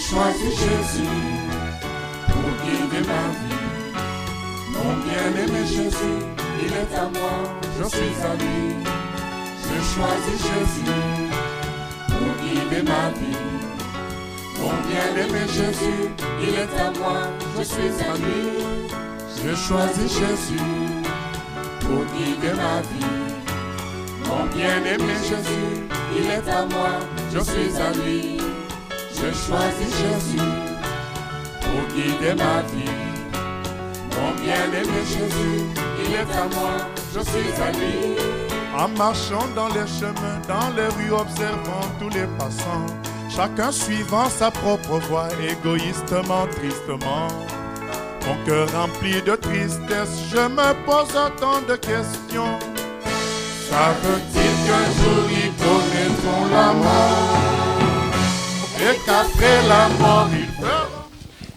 choisi Jésus pour guider ma vie. Mon bien-aimé Jésus, il est à moi, je suis à lui. J'ai choisi Jésus pour guider ma vie. Mon bien-aimé Jésus, il est à moi, je suis à lui. J'ai choisi Jésus pour guider ma vie. Mon bien-aimé Jésus, il est à moi, je suis à lui. J'ai choisi Jésus pour guider ma vie. Mon bien-aimé Jésus, il est à moi, je suis à lui. En marchant dans les chemins, dans les rues, observant tous les passants, chacun suivant sa propre voie, égoïstement, tristement. Mon cœur rempli de tristesse, je me pose tant de questions. Savent-ils qu'un jour ils connaîtront la mort et qu'après la mort ils feront?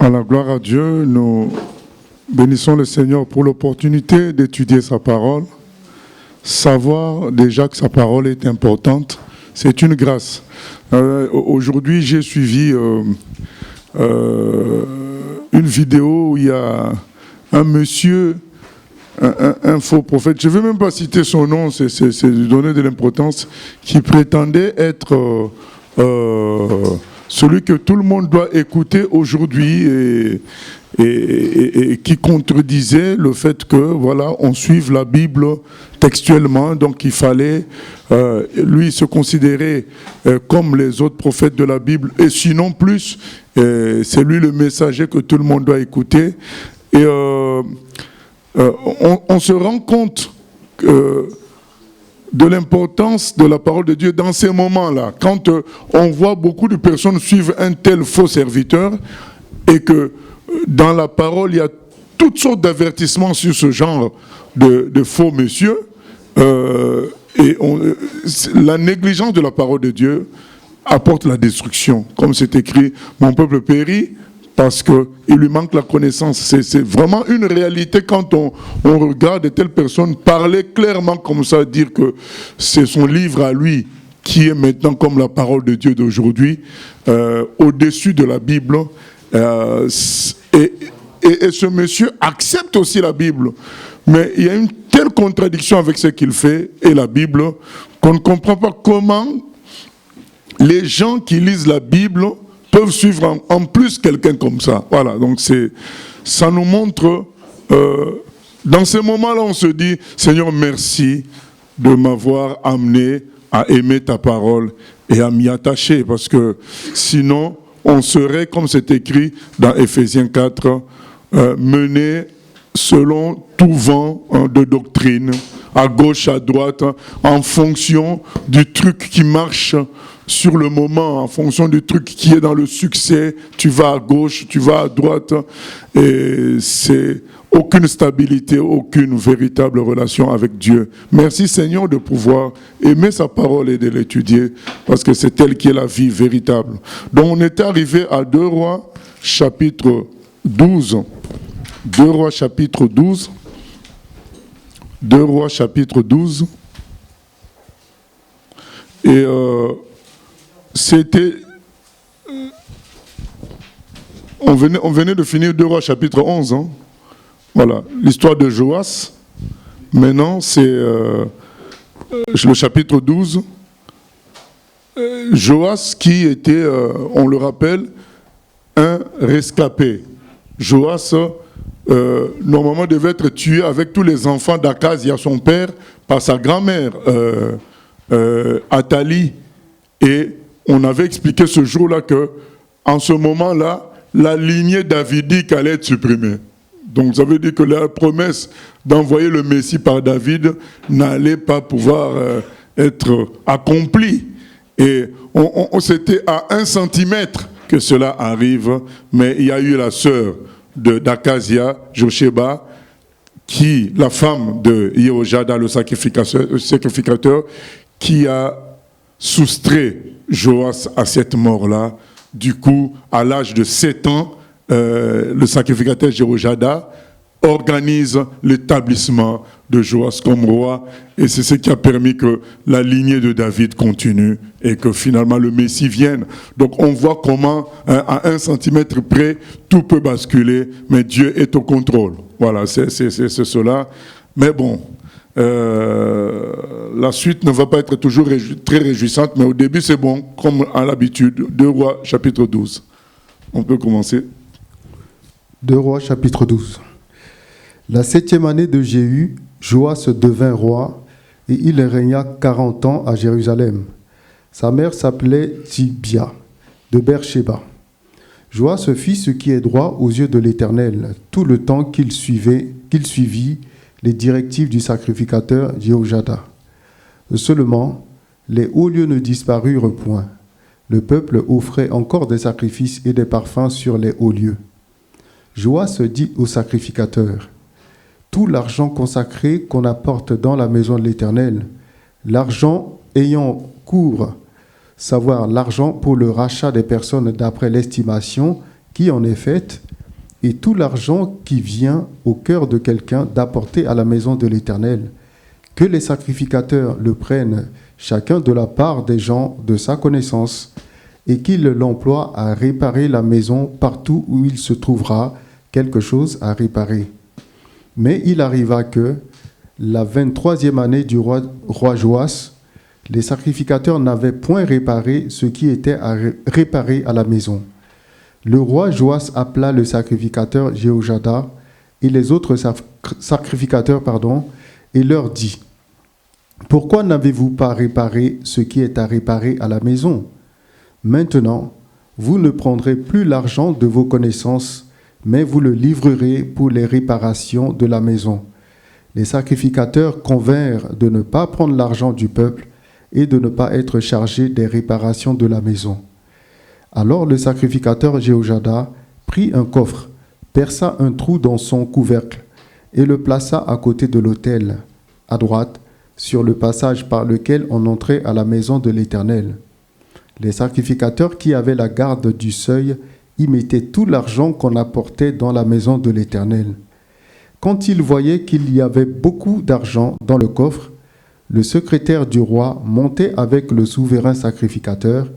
À la gloire à Dieu, nous bénissons le Seigneur pour l'opportunité d'étudier sa parole. Savoir déjà que sa parole est importante, c'est une grâce. Aujourd'hui, j'ai suivi une vidéo où il y a un monsieur, un faux prophète, je ne vais même pas citer son nom, c'est lui donner de l'importance, qui prétendait être celui que tout le monde doit écouter aujourd'hui et qui contredisait le fait que, voilà, on suive la Bible textuellement, donc il fallait, lui, se considérer comme les autres prophètes de la Bible, et sinon plus, c'est lui le messager que tout le monde doit écouter. Et on se rend compte de l'importance de la parole de Dieu dans ces moments-là, quand on voit beaucoup de personnes suivre un tel faux serviteur, et que dans la parole, il y a toutes sortes d'avertissements sur ce genre de faux monsieur, et la négligence de la parole de Dieu apporte la destruction. Comme c'est écrit, mon peuple périt parce qu'il lui manque la connaissance. C'est vraiment une réalité quand on regarde de telles personnes parler clairement comme ça, dire que c'est son livre à lui qui est maintenant comme la parole de Dieu d'aujourd'hui, au-dessus de la Bible. Et ce monsieur accepte aussi la Bible. Mais il y a une telle contradiction avec ce qu'il fait et la Bible qu'on ne comprend pas comment les gens qui lisent la Bible peuvent suivre en plus quelqu'un comme ça. Voilà, donc ça nous montre, dans ces moments-là, on se dit, Seigneur, merci de m'avoir amené à aimer ta parole et à m'y attacher, parce que sinon, on serait, comme c'est écrit dans Éphésiens 4, mené selon tout vent de doctrine, à gauche, à droite, en fonction du truc qui marche sur le moment, en fonction du truc qui est dans le succès. Tu vas à gauche, tu vas à droite, et c'est aucune stabilité, aucune véritable relation avec Dieu. Merci Seigneur de pouvoir aimer sa parole et de l'étudier, parce que c'est elle qui est la vie véritable. Donc on était arrivé à 2 Rois chapitre 12. 2 Rois chapitre 12. 2 Rois chapitre 12. Et c'était... On venait de finir 2 Rois chapitre 11. Hein. Voilà, l'histoire de Joas. Maintenant, c'est le chapitre 12. Joas qui était, on le rappelle, un rescapé. Joas, normalement, devait être tué avec tous les enfants d'Akazia, son père, par sa grand-mère, Athalie. Et on avait expliqué ce jour-là que, en ce moment-là, la lignée davidique allait être supprimée. Donc ça veut dire que la promesse d'envoyer le Messie par David n'allait pas pouvoir être accomplie. Et c'était à 1 centimètre que cela arrive, mais il y a eu la sœur d'Akazia, Josheba, la femme de Jéhoiada, le sacrificateur, qui a soustrait Joas à cette mort-là. Du coup, à l'âge de 7 ans, le sacrificateur Jéhoiada organise l'établissement de Joas comme roi, et c'est ce qui a permis que la lignée de David continue et que finalement le Messie vienne. Donc on voit comment à 1 centimètre près tout peut basculer, mais Dieu est au contrôle. Voilà, c'est cela. Mais bon, la suite ne va pas être toujours très réjouissante, mais au début c'est bon, comme à l'habitude. 2 Rois chapitre 12. On peut commencer. 2 Rois chapitre 12. La 7e année de Jéhu, Joas devint roi, et il régna 40 ans à Jérusalem. Sa mère s'appelait Tibia, de Beersheba. Joas fit ce qui est droit aux yeux de l'Éternel, tout le temps qu'il suivit les directives du sacrificateur Jéhojada. Seulement, les hauts lieux ne disparurent point. Le peuple offrait encore des sacrifices et des parfums sur les hauts lieux. Joas dit au sacrificateur: tout l'argent consacré qu'on apporte dans la maison de l'Éternel, l'argent ayant cours, savoir l'argent pour le rachat des personnes d'après l'estimation qui en est faite, et tout l'argent qui vient au cœur de quelqu'un d'apporter à la maison de l'Éternel, que les sacrificateurs le prennent chacun de la part des gens de sa connaissance, et qu'il l'emploie à réparer la maison partout où il se trouvera quelque chose à réparer. Mais il arriva que, la 23e année du roi Joas, les sacrificateurs n'avaient point réparé ce qui était à réparer à la maison. Le roi Joas appela le sacrificateur Jéhojada et les autres sacrificateurs, et leur dit: pourquoi n'avez-vous pas réparé ce qui est à réparer à la maison? Maintenant, vous ne prendrez plus l'argent de vos connaissances, mais vous le livrerez pour les réparations de la maison. Les sacrificateurs convinrent de ne pas prendre l'argent du peuple et de ne pas être chargés des réparations de la maison. Alors le sacrificateur Jéhojada prit un coffre, perça un trou dans son couvercle et le plaça à côté de l'autel, à droite, sur le passage par lequel on entrait à la maison de l'Éternel. Les sacrificateurs qui avaient la garde du seuil y mettaient tout l'argent qu'on apportait dans la maison de l'Éternel. Quand ils voyaient qu'il y avait beaucoup d'argent dans le coffre, le secrétaire du roi montait avec le souverain sacrificateur,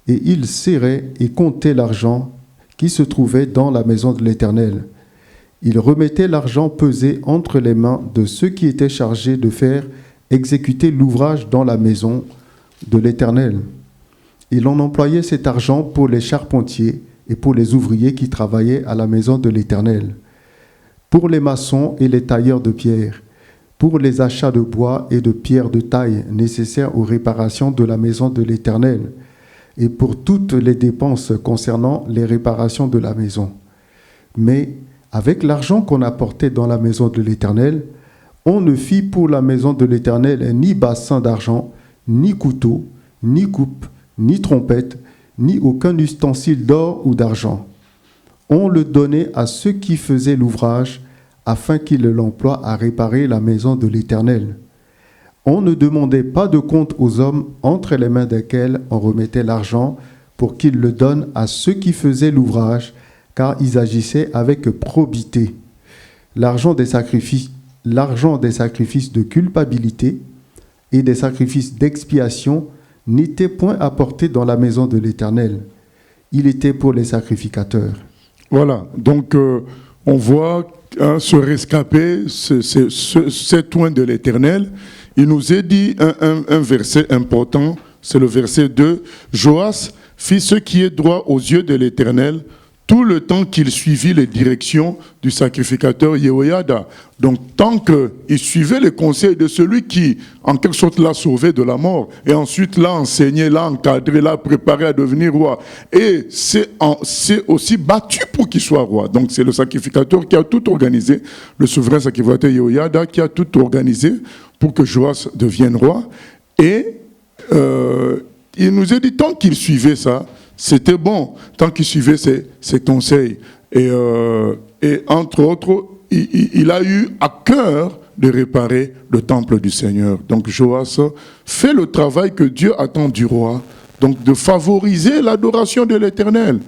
et il serrait et comptait l'argent qui se trouvait dans la maison de l'Éternel. Il remettait l'argent pesé entre les mains de ceux qui étaient chargés de faire exécuter l'ouvrage dans la maison de l'Éternel. Il en employait cet argent pour les charpentiers et pour les ouvriers qui travaillaient à la maison de l'Éternel, pour les maçons et les tailleurs de pierre, pour les achats de bois et de pierres de taille nécessaires aux réparations de la maison de l'Éternel, et pour toutes les dépenses concernant les réparations de la maison. Mais avec l'argent qu'on apportait dans la maison de l'Éternel, on ne fit pour la maison de l'Éternel ni bassin d'argent, ni couteau, ni coupe, ni trompette, ni aucun ustensile d'or ou d'argent. On le donnait à ceux qui faisaient l'ouvrage, afin qu'ils l'emploient à réparer la maison de l'Éternel. On ne demandait pas de compte aux hommes entre les mains desquels on remettait l'argent pour qu'ils le donnent à ceux qui faisaient l'ouvrage, car ils agissaient avec probité. L'argent des sacrifices de culpabilité et des sacrifices d'expiation n'était point apporté dans la maison de l'Éternel. Il était pour les sacrificateurs. Voilà, donc on voit ce rescapé, cet oint de l'Éternel. Il nous est dit un verset important, c'est le verset 2. Joas fit ce qui est droit aux yeux de l'Éternel tout le temps qu'il suivit les directions du sacrificateur Jéhojada. Donc, tant qu'il suivait les conseils de celui qui, en quelque sorte, l'a sauvé de la mort, et ensuite l'a enseigné, l'a encadré, l'a préparé à devenir roi, et s'est aussi battu pour qu'il soit roi. Donc, c'est le sacrificateur qui a tout organisé, le souverain sacrificateur Jéhojada qui a tout organisé pour que Joas devienne roi. Et il nous a dit, tant qu'il suivait ça, c'était bon, tant qu'il suivait ses conseils. Et entre autres, il a eu à cœur de réparer le temple du Seigneur. Donc Joas fait le travail que Dieu attend du roi, donc de favoriser l'adoration de l'Éternel.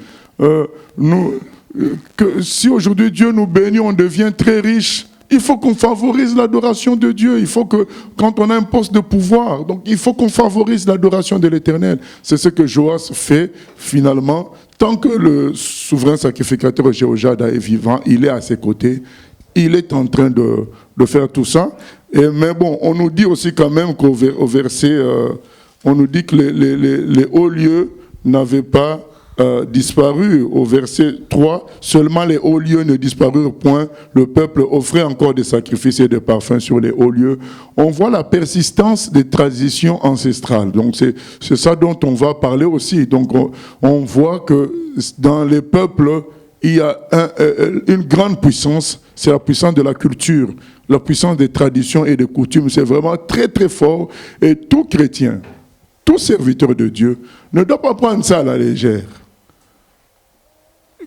que si aujourd'hui Dieu nous bénit, on devient très riche. Il faut qu'on favorise l'adoration de Dieu. Il faut que, quand on a un poste de pouvoir, donc il faut qu'on favorise l'adoration de l'Éternel. C'est ce que Joas fait finalement. Tant que le souverain sacrificateur Jéhojada est vivant, il est à ses côtés. Il est en train de faire tout ça. Mais bon, on nous dit aussi quand même qu'au verset, on nous dit que les hauts lieux n'avaient pas disparu. Au verset 3, seulement les hauts lieux ne disparurent point. Le peuple offrait encore des sacrifices et des parfums sur les hauts lieux. On voit la persistance des traditions ancestrales. Donc c'est ça dont on va parler aussi. Donc on voit que dans les peuples, il y a une grande puissance, c'est la puissance de la culture, la puissance des traditions et des coutumes. C'est vraiment très très fort. Et tout chrétien, tout serviteur de Dieu ne doit pas prendre ça à la légère.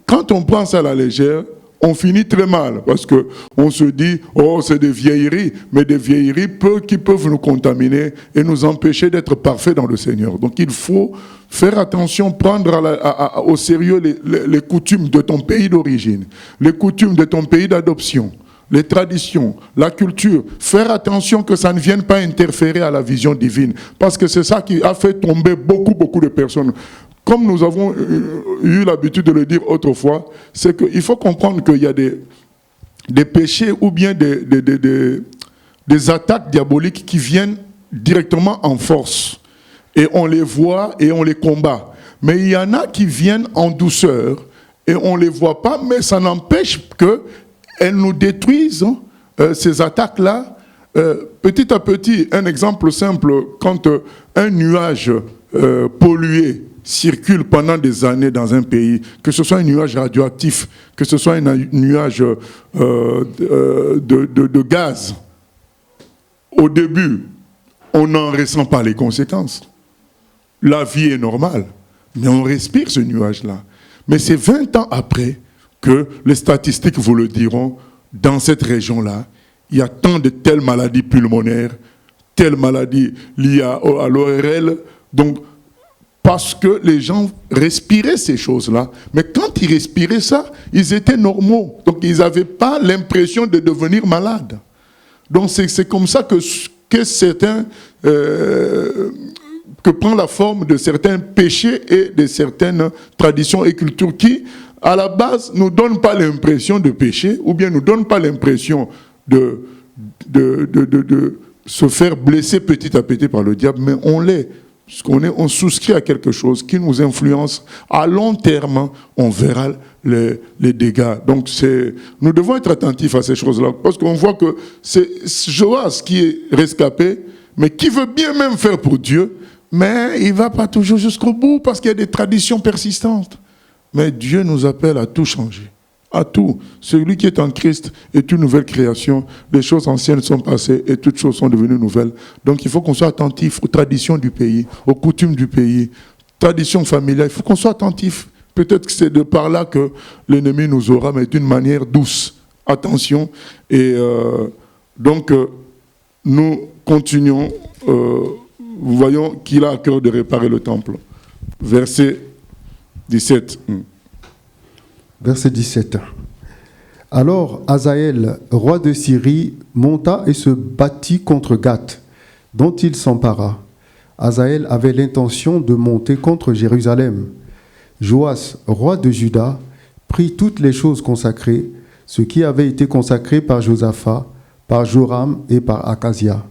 Quand on prend ça à la légère, on finit très mal parce qu'on se dit « Oh, c'est des vieilleries », mais des vieilleries qui peuvent nous contaminer et nous empêcher d'être parfaits dans le Seigneur. Donc il faut faire attention, prendre au sérieux les coutumes de ton pays d'origine, les coutumes de ton pays d'adoption, les traditions, la culture. Faire attention que ça ne vienne pas interférer à la vision divine, parce que c'est ça qui a fait tomber beaucoup de personnes. Comme nous avons eu l'habitude de le dire autrefois, c'est qu'il faut comprendre qu'il y a des péchés ou bien des attaques diaboliques qui viennent directement en force. Et on les voit et on les combat. Mais il y en a qui viennent en douceur et on ne les voit pas, mais ça n'empêche qu'elles nous détruisent, ces attaques-là. Petit à petit, un exemple simple, quand un nuage pollué circule pendant des années dans un pays, que ce soit un nuage radioactif, que ce soit un nuage de gaz, au début, on n'en ressent pas les conséquences. La vie est normale, mais on respire ce nuage-là. Mais c'est 20 ans après que les statistiques vous le diront, dans cette région-là, il y a tant de telles maladies pulmonaires, telles maladies liées à l'ORL, donc parce que les gens respiraient ces choses-là. Mais quand ils respiraient ça, ils étaient normaux. Donc ils n'avaient pas l'impression de devenir malades. Donc c'est comme ça que certains... que prend la forme de certains péchés et de certaines traditions et cultures qui, à la base, ne nous donnent pas l'impression de péché, ou bien ne nous donnent pas l'impression de se faire blesser petit à petit par le diable, mais on l'est. On souscrit à quelque chose qui nous influence. À long terme, on verra les dégâts. Donc nous devons être attentifs à ces choses-là, parce qu'on voit que c'est Joas qui est rescapé, mais qui veut bien même faire pour Dieu, mais il ne va pas toujours jusqu'au bout, parce qu'il y a des traditions persistantes. Mais Dieu nous appelle à tout changer. À tout. Celui qui est en Christ est une nouvelle création. Les choses anciennes sont passées et toutes choses sont devenues nouvelles. Donc il faut qu'on soit attentif aux traditions du pays, aux coutumes du pays, traditions familiales. Il faut qu'on soit attentif. Peut-être que c'est de par là que l'ennemi nous aura, mais d'une manière douce. Attention. Et donc, nous continuons. Voyons qu'il a à cœur de réparer le temple. Verset 17. Verset 17. Alors Hazaël, roi de Syrie, monta et se battit contre Gath, dont il s'empara. Hazaël avait l'intention de monter contre Jérusalem. Joas, roi de Juda, prit toutes les choses consacrées, ce qui avait été consacré par Josaphat, par Joram et par Akazia,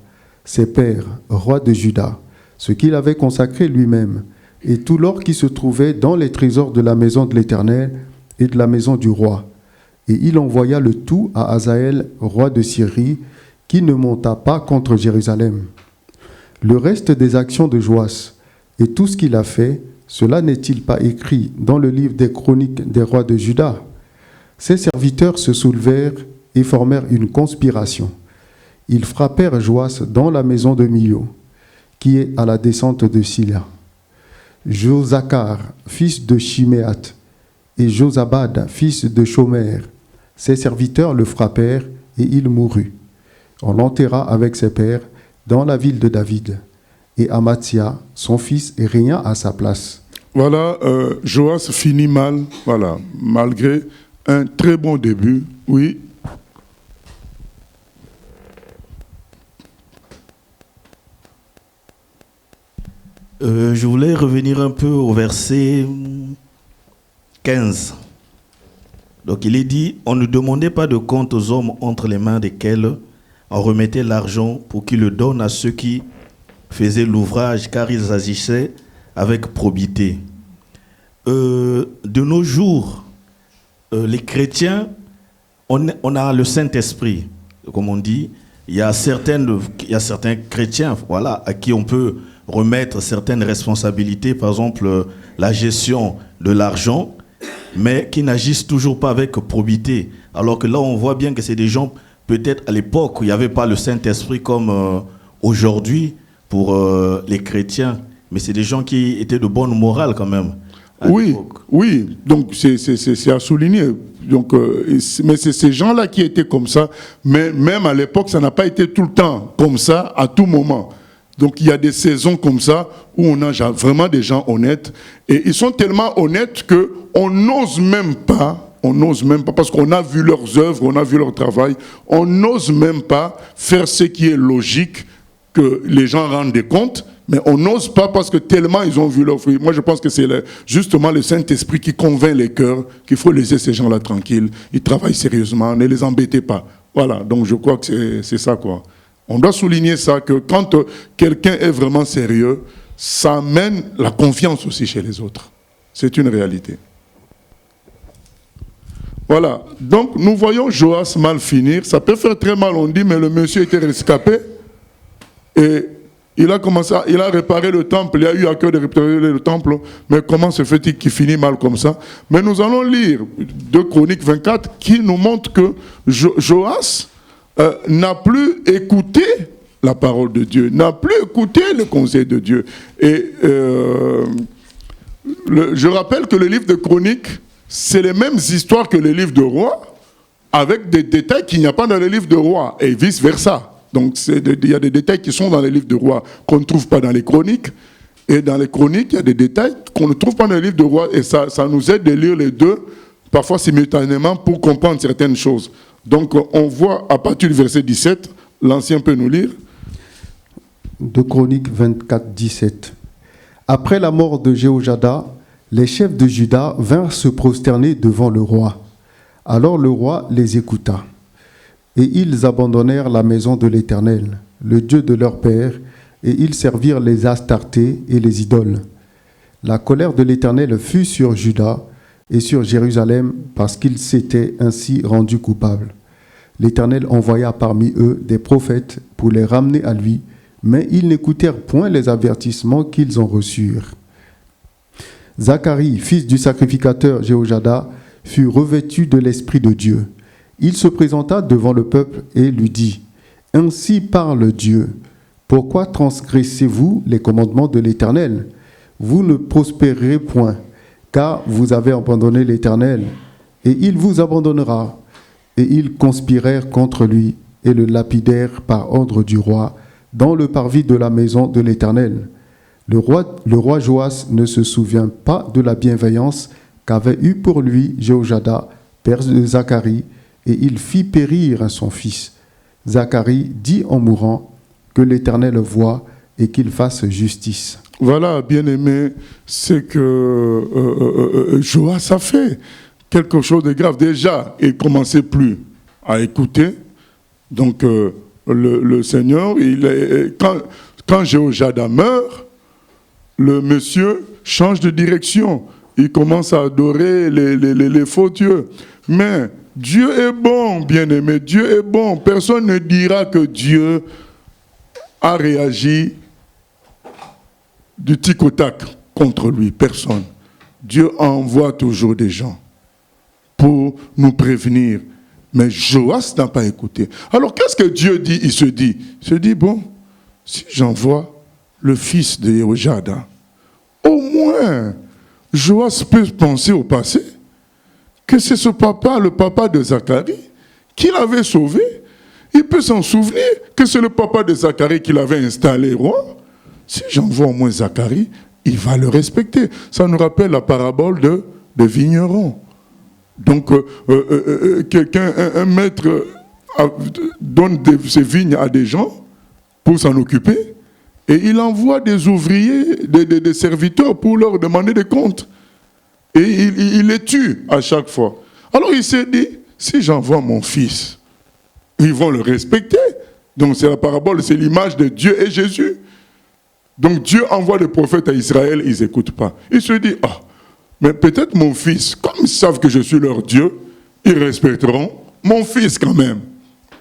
ses pères, rois de Juda, ce qu'il avait consacré lui-même, et tout l'or qui se trouvait dans les trésors de la maison de l'Éternel et de la maison du roi. Et il envoya le tout à Hazaël, roi de Syrie, qui ne monta pas contre Jérusalem. Le reste des actions de Joas et tout ce qu'il a fait, cela n'est-il pas écrit dans le livre des chroniques des rois de Juda? Ses serviteurs se soulevèrent et formèrent une conspiration. Ils frappèrent Joas dans la maison de Milo, qui est à la descente de Silla. Josachar, fils de Chiméat, et Josabad, fils de Shomer, ses serviteurs le frappèrent et il mourut. On l'enterra avec ses pères dans la ville de David. Et Amathia, son fils, régna à sa place. Voilà, Joas finit mal, voilà, malgré un très bon début, oui. Je voulais revenir un peu au verset 15. Donc il est dit, on ne demandait pas de compte aux hommes entre les mains desquels on remettait l'argent pour qu'ils le donnent à ceux qui faisaient l'ouvrage, car ils agissaient avec probité. De nos jours, les chrétiens, on a le Saint-Esprit, comme on dit. Il y a certains chrétiens, voilà, à qui on peut remettre certaines responsabilités, par exemple la gestion de l'argent, mais qui n'agissent toujours pas avec probité. Alors que là, on voit bien que c'est des gens, peut-être à l'époque, où il n'y avait pas le Saint-Esprit comme aujourd'hui pour les chrétiens, mais c'est des gens qui étaient de bonne morale quand même. Oui, donc c'est à souligner. Donc, mais c'est ces gens-là qui étaient comme ça, mais même à l'époque, ça n'a pas été tout le temps comme ça, à tout moment. Donc il y a des saisons comme ça où on a vraiment des gens honnêtes, et ils sont tellement honnêtes qu'on n'ose même pas, parce qu'on a vu leurs œuvres, on a vu leur travail, on n'ose même pas faire ce qui est logique, que les gens rendent des comptes, mais on n'ose pas parce que tellement ils ont vu leur fruit. Moi je pense que c'est justement le Saint-Esprit qui convainc les cœurs qu'il faut laisser ces gens-là tranquilles, ils travaillent sérieusement, ne les embêtez pas. Voilà, donc je crois que c'est ça quoi. On doit souligner ça, que quand quelqu'un est vraiment sérieux, ça amène la confiance aussi chez les autres. C'est une réalité. Voilà, donc nous voyons Joas mal finir. Ça peut faire très mal, on dit, mais le monsieur était rescapé. Et il a réparé le temple, il a eu à cœur de réparer le temple. Mais comment se fait-il qu'il finit mal comme ça? Mais nous allons lire 2 Chroniques 24 qui nous montre que Joas n'a plus écouté la parole de Dieu, n'a plus écouté le conseil de Dieu. Et je rappelle que le livre de Chroniques, c'est les mêmes histoires que le livre de Rois, avec des détails qu'il n'y a pas dans le livre de Rois, et vice-versa. Donc il y a des détails qui sont dans les livres de Rois qu'on ne trouve pas dans les Chroniques, et dans les Chroniques, il y a des détails qu'on ne trouve pas dans le livre de Rois, et ça nous aide de lire les deux, parfois simultanément, pour comprendre certaines choses. Donc, on voit à partir du verset 17, l'Ancien peut nous lire. 2 Chroniques 24, 17. Après la mort de Jéhojada, les chefs de Juda vinrent se prosterner devant le roi. Alors le roi les écouta. Et ils abandonnèrent la maison de l'Éternel, le Dieu de leur père, et ils servirent les Astartés et les idoles. La colère de l'Éternel fut sur Juda et sur Jérusalem, parce qu'ils s'étaient ainsi rendus coupables. L'Éternel envoya parmi eux des prophètes pour les ramener à lui, mais ils n'écoutèrent point les avertissements qu'ils en reçurent. Zacharie, fils du sacrificateur Jéhojada, fut revêtu de l'Esprit de Dieu. Il se présenta devant le peuple et lui dit : « Ainsi parle Dieu. Pourquoi transgressez-vous les commandements de l'Éternel ? Vous ne prospérerez point, car vous avez abandonné l'Éternel, et il vous abandonnera. » Et ils conspirèrent contre lui et le lapidèrent par ordre du roi dans le parvis de la maison de l'Éternel. Le roi Joas ne se souvient pas de la bienveillance qu'avait eue pour lui Jéhojada, père de Zacharie, et il fit périr son fils. Zacharie dit en mourant que l'Éternel voie et qu'il fasse justice. Voilà, bien-aimé, c'est que Joas a fait quelque chose de grave. Déjà, il ne commençait plus à écouter. Donc, le Seigneur, quand Jéhojada meurt, le monsieur change de direction. Il commence à adorer les faux dieux. Mais Dieu est bon, bien-aimé. Dieu est bon. Personne ne dira que Dieu a réagi du tic au tac contre lui. Personne. Dieu envoie toujours des gens pour nous prévenir. Mais Joas n'a pas écouté. Alors qu'est-ce que Dieu dit? Il se dit, bon, si j'envoie le fils de Jéhojada, au moins Joas peut penser au passé, que c'est ce papa, le papa de Zacharie, qui l'avait sauvé. Il peut s'en souvenir que c'est le papa de Zacharie qui l'avait installé roi. Si j'envoie au moins Zacharie, il va le respecter. Ça nous rappelle la parabole de vigneron. Donc, quelqu'un, un maître donne ses vignes à des gens pour s'en occuper, et il envoie des ouvriers, des serviteurs pour leur demander des comptes. Et il les tue à chaque fois. Alors il s'est dit, si j'envoie mon fils, ils vont le respecter. Donc c'est la parabole, c'est l'image de Dieu et Jésus. Donc Dieu envoie des prophètes à Israël, ils n'écoutent pas. Il se dit, ah, mais peut-être mon fils, comme ils savent que je suis leur Dieu, ils respecteront mon fils quand même.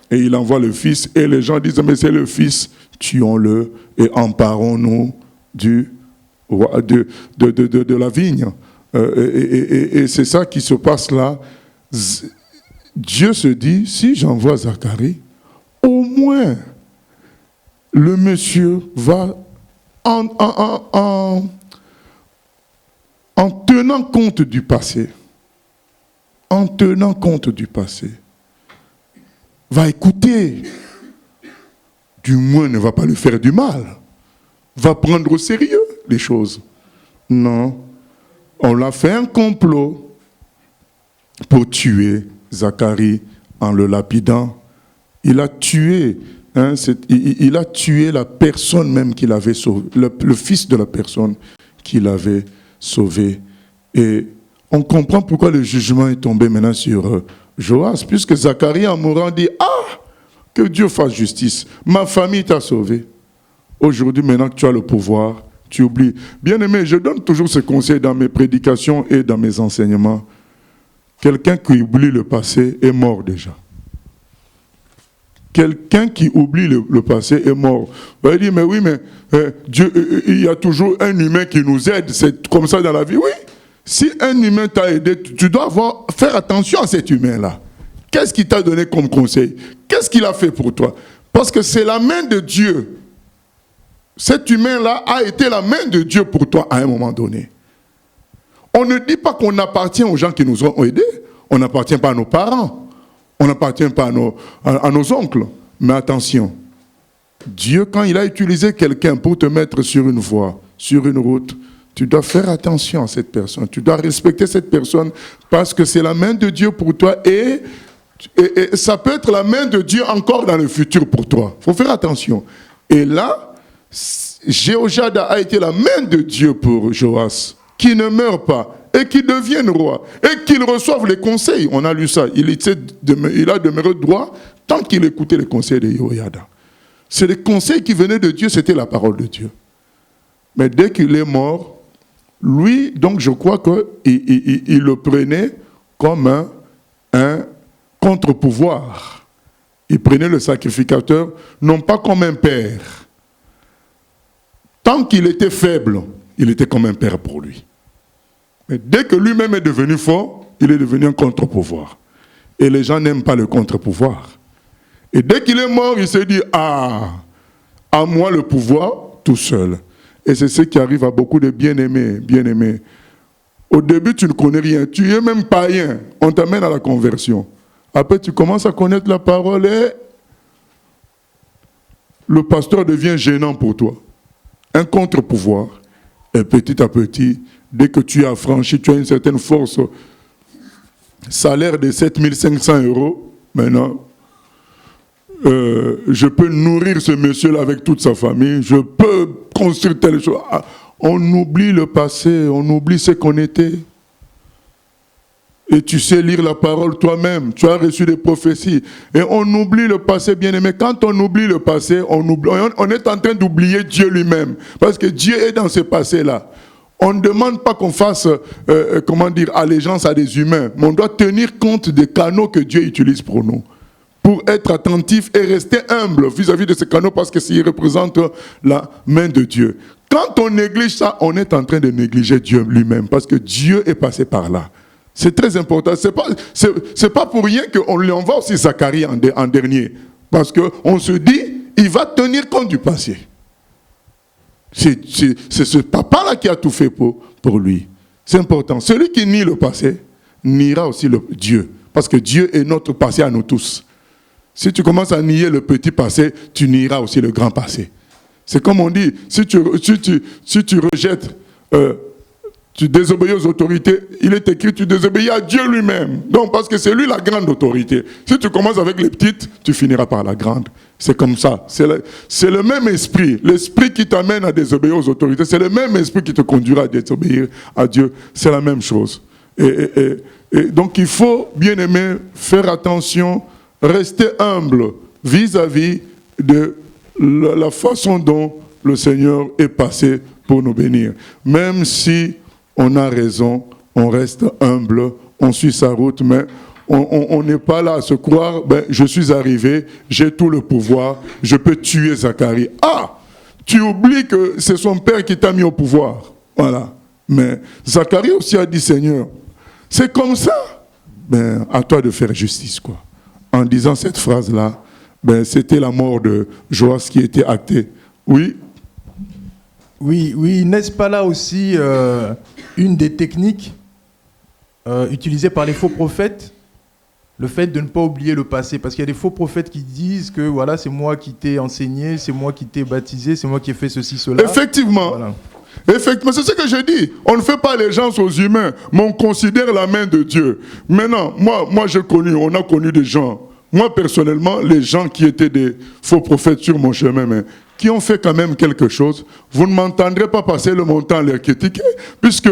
Et il envoie le fils, et les gens disent, mais c'est le fils, tuons-le et emparons-nous de la vigne. Et c'est ça qui se passe là. Dieu se dit, si j'envoie Zacharie, au moins le monsieur va, en tenant compte du passé, va écouter, du moins ne va pas lui faire du mal, va prendre au sérieux les choses. Non, on l'a fait un complot pour tuer Zacharie en le lapidant. Il a tué, il a tué la personne même qu'il avait sauvée, le fils de la personne qu'il avait sauvé. Et on comprend pourquoi le jugement est tombé maintenant sur Joas, puisque Zacharie en mourant dit, ah, que Dieu fasse justice, ma famille t'a sauvé. Aujourd'hui, maintenant que tu as le pouvoir, tu oublies. Bien-aimé, je donne toujours ce conseil dans mes prédications et dans mes enseignements. Quelqu'un qui oublie le passé est mort déjà. Quelqu'un qui oublie le passé est mort. Vous allez dire, mais oui, mais Dieu, il y a toujours un humain qui nous aide. C'est comme ça dans la vie. Oui, si un humain t'a aidé, tu dois faire attention à cet humain-là. Qu'est-ce qu'il t'a donné comme conseil? Qu'est-ce qu'il a fait pour toi? Parce que c'est la main de Dieu. Cet humain-là a été la main de Dieu pour toi à un moment donné. On ne dit pas qu'on appartient aux gens qui nous ont aidés. On n'appartient pas à nos parents. On n'appartient pas à nos oncles. Mais attention, Dieu, quand il a utilisé quelqu'un pour te mettre sur une voie, sur une route, tu dois faire attention à cette personne. Tu dois respecter cette personne parce que c'est la main de Dieu pour toi et ça peut être la main de Dieu encore dans le futur pour toi. Il faut faire attention. Et là, Jéhoiada a été la main de Dieu pour Joas, qui ne meurt pas et qui devienne roi et qu'il reçoive les conseils. On a lu ça. Il a demeuré droit tant qu'il écoutait les conseils de Jéhoiada. C'est les conseils qui venaient de Dieu, c'était la parole de Dieu. Mais dès qu'il est mort, lui, donc je crois qu'il le prenait comme un contre-pouvoir. Il prenait le sacrificateur non pas comme un père. Tant qu'il était faible, il était comme un père pour lui. Mais dès que lui-même est devenu fort, il est devenu un contre-pouvoir. Et les gens n'aiment pas le contre-pouvoir. Et dès qu'il est mort, il s'est dit, ah, à moi le pouvoir tout seul. Et c'est ce qui arrive à beaucoup de bien-aimés, bien-aimés. Au début, tu ne connais rien. Tu es même païen. On t'amène à la conversion. Après, tu commences à connaître la parole et le pasteur devient gênant pour toi. Un contre-pouvoir. Et petit à petit, dès que tu as franchi, tu as une certaine force. Salaire de 7500 €. Maintenant, je peux nourrir ce monsieur-là avec toute sa famille. Je peux construire telle chose. On oublie le passé. On oublie ce qu'on était. Et tu sais lire la parole toi-même. Tu as reçu des prophéties. Et on oublie le passé, bien-aimé. Quand on oublie le passé, on est en train d'oublier Dieu lui-même. Parce que Dieu est dans ce passé-là. On ne demande pas qu'on fasse, allégeance à des humains. Mais on doit tenir compte des canaux que Dieu utilise pour nous. Pour être attentif et rester humble vis-à-vis de ces canaux parce que s'ils représentent la main de Dieu. Quand on néglige ça, on est en train de négliger Dieu lui-même. Parce que Dieu est passé par là. C'est très important. C'est pas pour rien qu'on lui envoie aussi Zacharie en dernier. Parce qu'on se dit, il va tenir compte du passé. C'est ce papa-là qui a tout fait pour lui. C'est important. Celui qui nie le passé, niera aussi le Dieu. Parce que Dieu est notre passé à nous tous. Si tu commences à nier le petit passé, tu nieras aussi le grand passé. C'est comme on dit, si tu rejettes tu désobéis aux autorités, il est écrit, tu désobéis à Dieu lui-même. Donc, parce que c'est lui la grande autorité. Si tu commences avec les petites, tu finiras par la grande. C'est comme ça. C'est le même esprit. L'esprit qui t'amène à désobéir aux autorités, c'est le même esprit qui te conduira à désobéir à Dieu. C'est la même chose. Et donc, il faut, bien aimé, faire attention, rester humble vis-à-vis de la façon dont le Seigneur est passé pour nous bénir. Même si on a raison, on reste humble, on suit sa route, mais on n'est pas là à se croire, je suis arrivé, j'ai tout le pouvoir, je peux tuer Zacharie. Ah, tu oublies que c'est son père qui t'a mis au pouvoir. Voilà. Mais Zacharie aussi a dit, Seigneur, c'est comme ça. À toi de faire justice, quoi. En disant cette phrase-là, c'était la mort de Joas qui était actée. Oui. Oui, n'est-ce pas là aussi une des techniques utilisées par les faux prophètes, le fait de ne pas oublier le passé, parce qu'il y a des faux prophètes qui disent que voilà, c'est moi qui t'ai enseigné, c'est moi qui t'ai baptisé, c'est moi qui ai fait ceci, cela. Effectivement. Voilà. Effectivement, c'est ce que je dis. On ne fait pas allégeance aux humains, mais on considère la main de Dieu. Maintenant, moi on a connu des gens, moi personnellement, les gens qui étaient des faux prophètes sur mon chemin, mais qui ont fait quand même quelque chose, vous ne m'entendrez pas passer le mon temps à les critiquer, puisque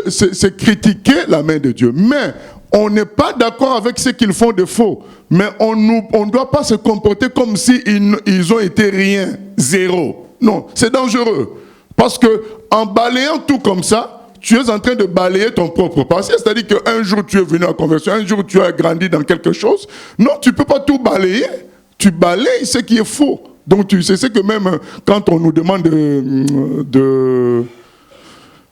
c'est critiquer la main de Dieu. Mais on n'est pas d'accord avec ce qu'ils font de faux. Mais on ne doit pas se comporter comme si ils ont été rien, zéro. Non, c'est dangereux. Parce qu'en balayant tout comme ça, tu es en train de balayer ton propre passé. C'est-à-dire qu'un jour tu es venu à conversion, un jour tu as grandi dans quelque chose. Non, tu ne peux pas tout balayer. Tu balayes ce qui est faux. Donc tu sais que même quand on nous demande de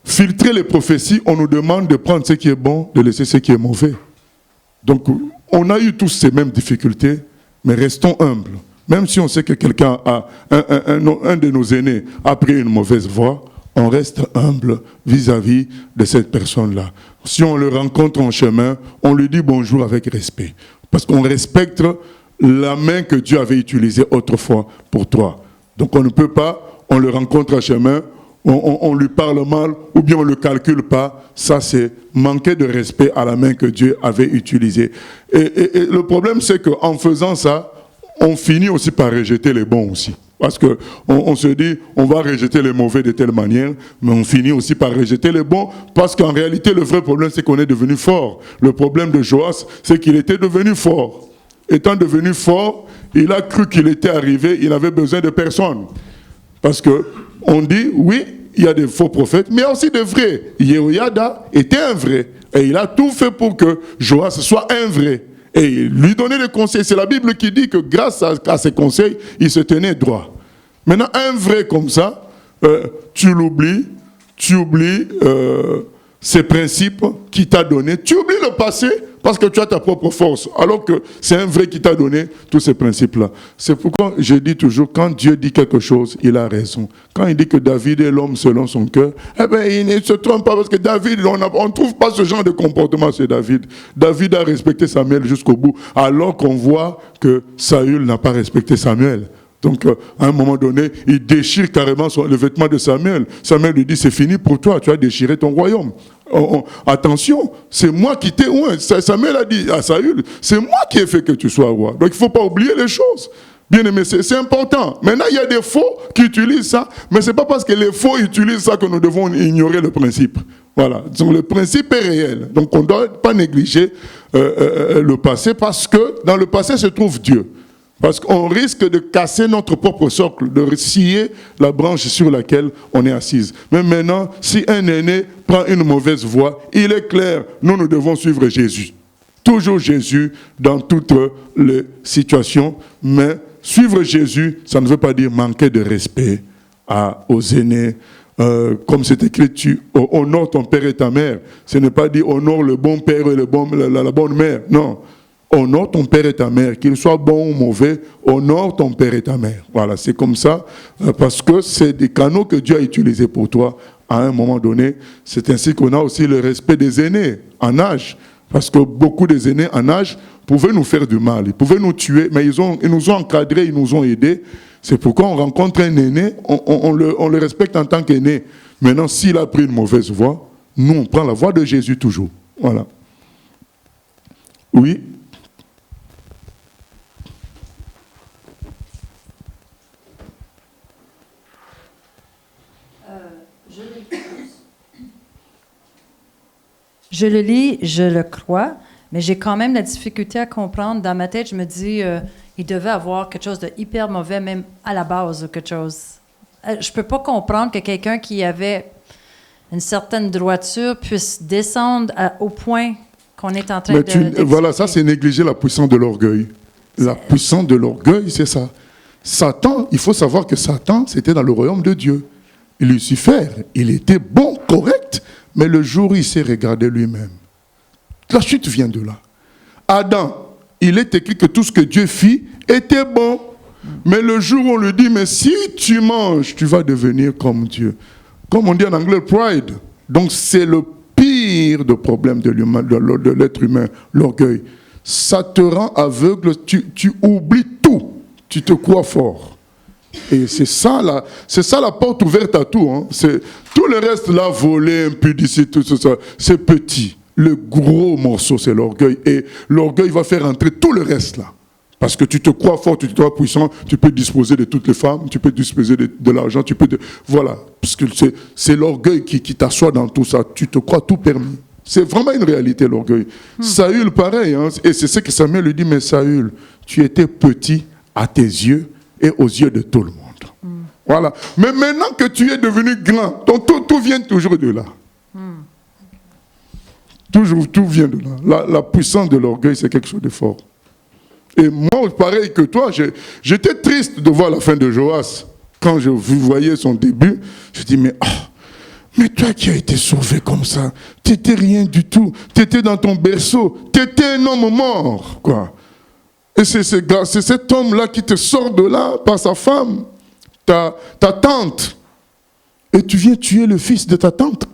filtrer les prophéties, on nous demande de prendre ce qui est bon, de laisser ce qui est mauvais. Donc on a eu tous ces mêmes difficultés, mais restons humbles. Même si on sait que quelqu'un a, un de nos aînés a pris une mauvaise voie, on reste humble vis-à-vis de cette personne-là. Si on le rencontre en chemin, on lui dit bonjour avec respect. Parce qu'on respecte la main que Dieu avait utilisée autrefois pour toi. Donc on ne peut pas, on le rencontre en chemin, on lui parle mal ou bien on ne le calcule pas. Ça, c'est manquer de respect à la main que Dieu avait utilisée. Et le problème, c'est qu'en faisant ça, on finit aussi par rejeter les bons aussi. Parce qu'on se dit, on va rejeter les mauvais de telle manière, mais on finit aussi par rejeter les bons, parce qu'en réalité, le vrai problème, c'est qu'on est devenu fort. Le problème de Joas, c'est qu'il était devenu fort. Étant devenu fort, il a cru qu'il était arrivé, il n'avait besoin de personne. Parce qu'on dit, oui, il y a des faux prophètes, mais il y a aussi des vrais. Yehoyada était un vrai, et il a tout fait pour que Joas soit un vrai. Et lui donner des conseils. C'est la Bible qui dit que grâce à ses conseils, il se tenait droit. Maintenant, un vrai comme ça, tu l'oublies, tu oublies ses principes qu'il t'a donnés, tu oublies le passé parce que tu as ta propre force, alors que c'est un vrai qui t'a donné tous ces principes-là. C'est pourquoi je dis toujours, quand Dieu dit quelque chose, il a raison. Quand il dit que David est l'homme selon son cœur, il ne se trompe pas, parce que David, on ne trouve pas ce genre de comportement chez David. David a respecté Samuel jusqu'au bout, alors qu'on voit que Saül n'a pas respecté Samuel. Donc, à un moment donné, il déchire carrément le vêtement de Samuel. Samuel lui dit, c'est fini pour toi, tu as déchiré ton royaume. Attention, c'est moi qui t'ai oint. Samuel a dit à Saül, c'est moi qui ai fait que tu sois roi. Donc, il ne faut pas oublier les choses. Bien aimé, c'est important. Maintenant, il y a des faux qui utilisent ça, mais ce n'est pas parce que les faux utilisent ça que nous devons ignorer le principe. Voilà. Donc, le principe est réel. Donc, on ne doit pas négliger le passé, parce que dans le passé se trouve Dieu. Parce qu'on risque de casser notre propre socle, de scier la branche sur laquelle on est assise. Mais maintenant, si un aîné prend une mauvaise voie, il est clair, nous devons suivre Jésus. Toujours Jésus dans toutes les situations. Mais suivre Jésus, ça ne veut pas dire manquer de respect aux aînés. Comme c'est écrit, tu honores ton père et ta mère. Ce n'est pas dire honore le bon père et la bonne mère. Non. Honore ton père et ta mère, qu'il soit bon ou mauvais, honore ton père et ta mère. Voilà, c'est comme ça, parce que c'est des canaux que Dieu a utilisés pour toi à un moment donné. C'est ainsi qu'on a aussi le respect des aînés en âge, parce que beaucoup des aînés en âge pouvaient nous faire du mal, ils pouvaient nous tuer, mais ils nous ont encadrés, ils nous ont aidés. C'est pourquoi on rencontre un aîné, on le respecte en tant qu'aîné. Maintenant, s'il a pris une mauvaise voie, Nous, on prend la voie de Jésus toujours. Voilà. Oui. Je le lis, je le crois, mais j'ai quand même la difficulté à comprendre. Dans ma tête, je me dis, il devait avoir quelque chose de hyper mauvais, même à la base, ou quelque chose. Je peux pas comprendre que quelqu'un qui avait une certaine droiture puisse descendre au point qu'on est en train de... Voilà, ça c'est négliger la puissance de l'orgueil. La puissance de l'orgueil, c'est ça. Satan, il faut savoir que Satan, c'était dans le royaume de Dieu. Lucifer, il était bon, correct, mais le jour où il s'est regardé lui-même. La chute vient de là. Adam, il est écrit que tout ce que Dieu fit était bon. Mais le jour où on lui dit, mais si tu manges, tu vas devenir comme Dieu. Comme on dit en anglais, pride. Donc c'est le pire de problème de l'être humain, l'orgueil. Ça te rend aveugle, tu oublies tout. Tu te crois fort. Et c'est ça la porte ouverte à tout. Hein. Tout le reste, là, voler, impudicité, tout ça, c'est petit. Le gros morceau, c'est l'orgueil. Et l'orgueil va faire entrer tout le reste, là. Parce que tu te crois fort, tu te crois puissant, tu peux disposer de toutes les femmes, tu peux disposer de l'argent, voilà. Parce que c'est l'orgueil qui t'assoit dans tout ça. Tu te crois tout permis. C'est vraiment une réalité, l'orgueil. Saül, pareil. Hein, et c'est ce que Samuel lui dit, mais Saül, tu étais petit à tes yeux et aux yeux de tout le monde. Voilà. Mais maintenant que tu es devenu grand, tout vient toujours de là. Tout vient de là. La puissance de l'orgueil, c'est quelque chose de fort. Et moi, pareil que toi, j'étais triste de voir la fin de Joas. Quand je voyais son début, je dis, mais toi qui as été sauvé comme ça, tu n'étais rien du tout. Tu étais dans ton berceau. Tu étais un homme mort, quoi. Et c'est cet homme-là qui te sort de là par sa femme, ta tante. Et tu viens tuer le fils de ta tante,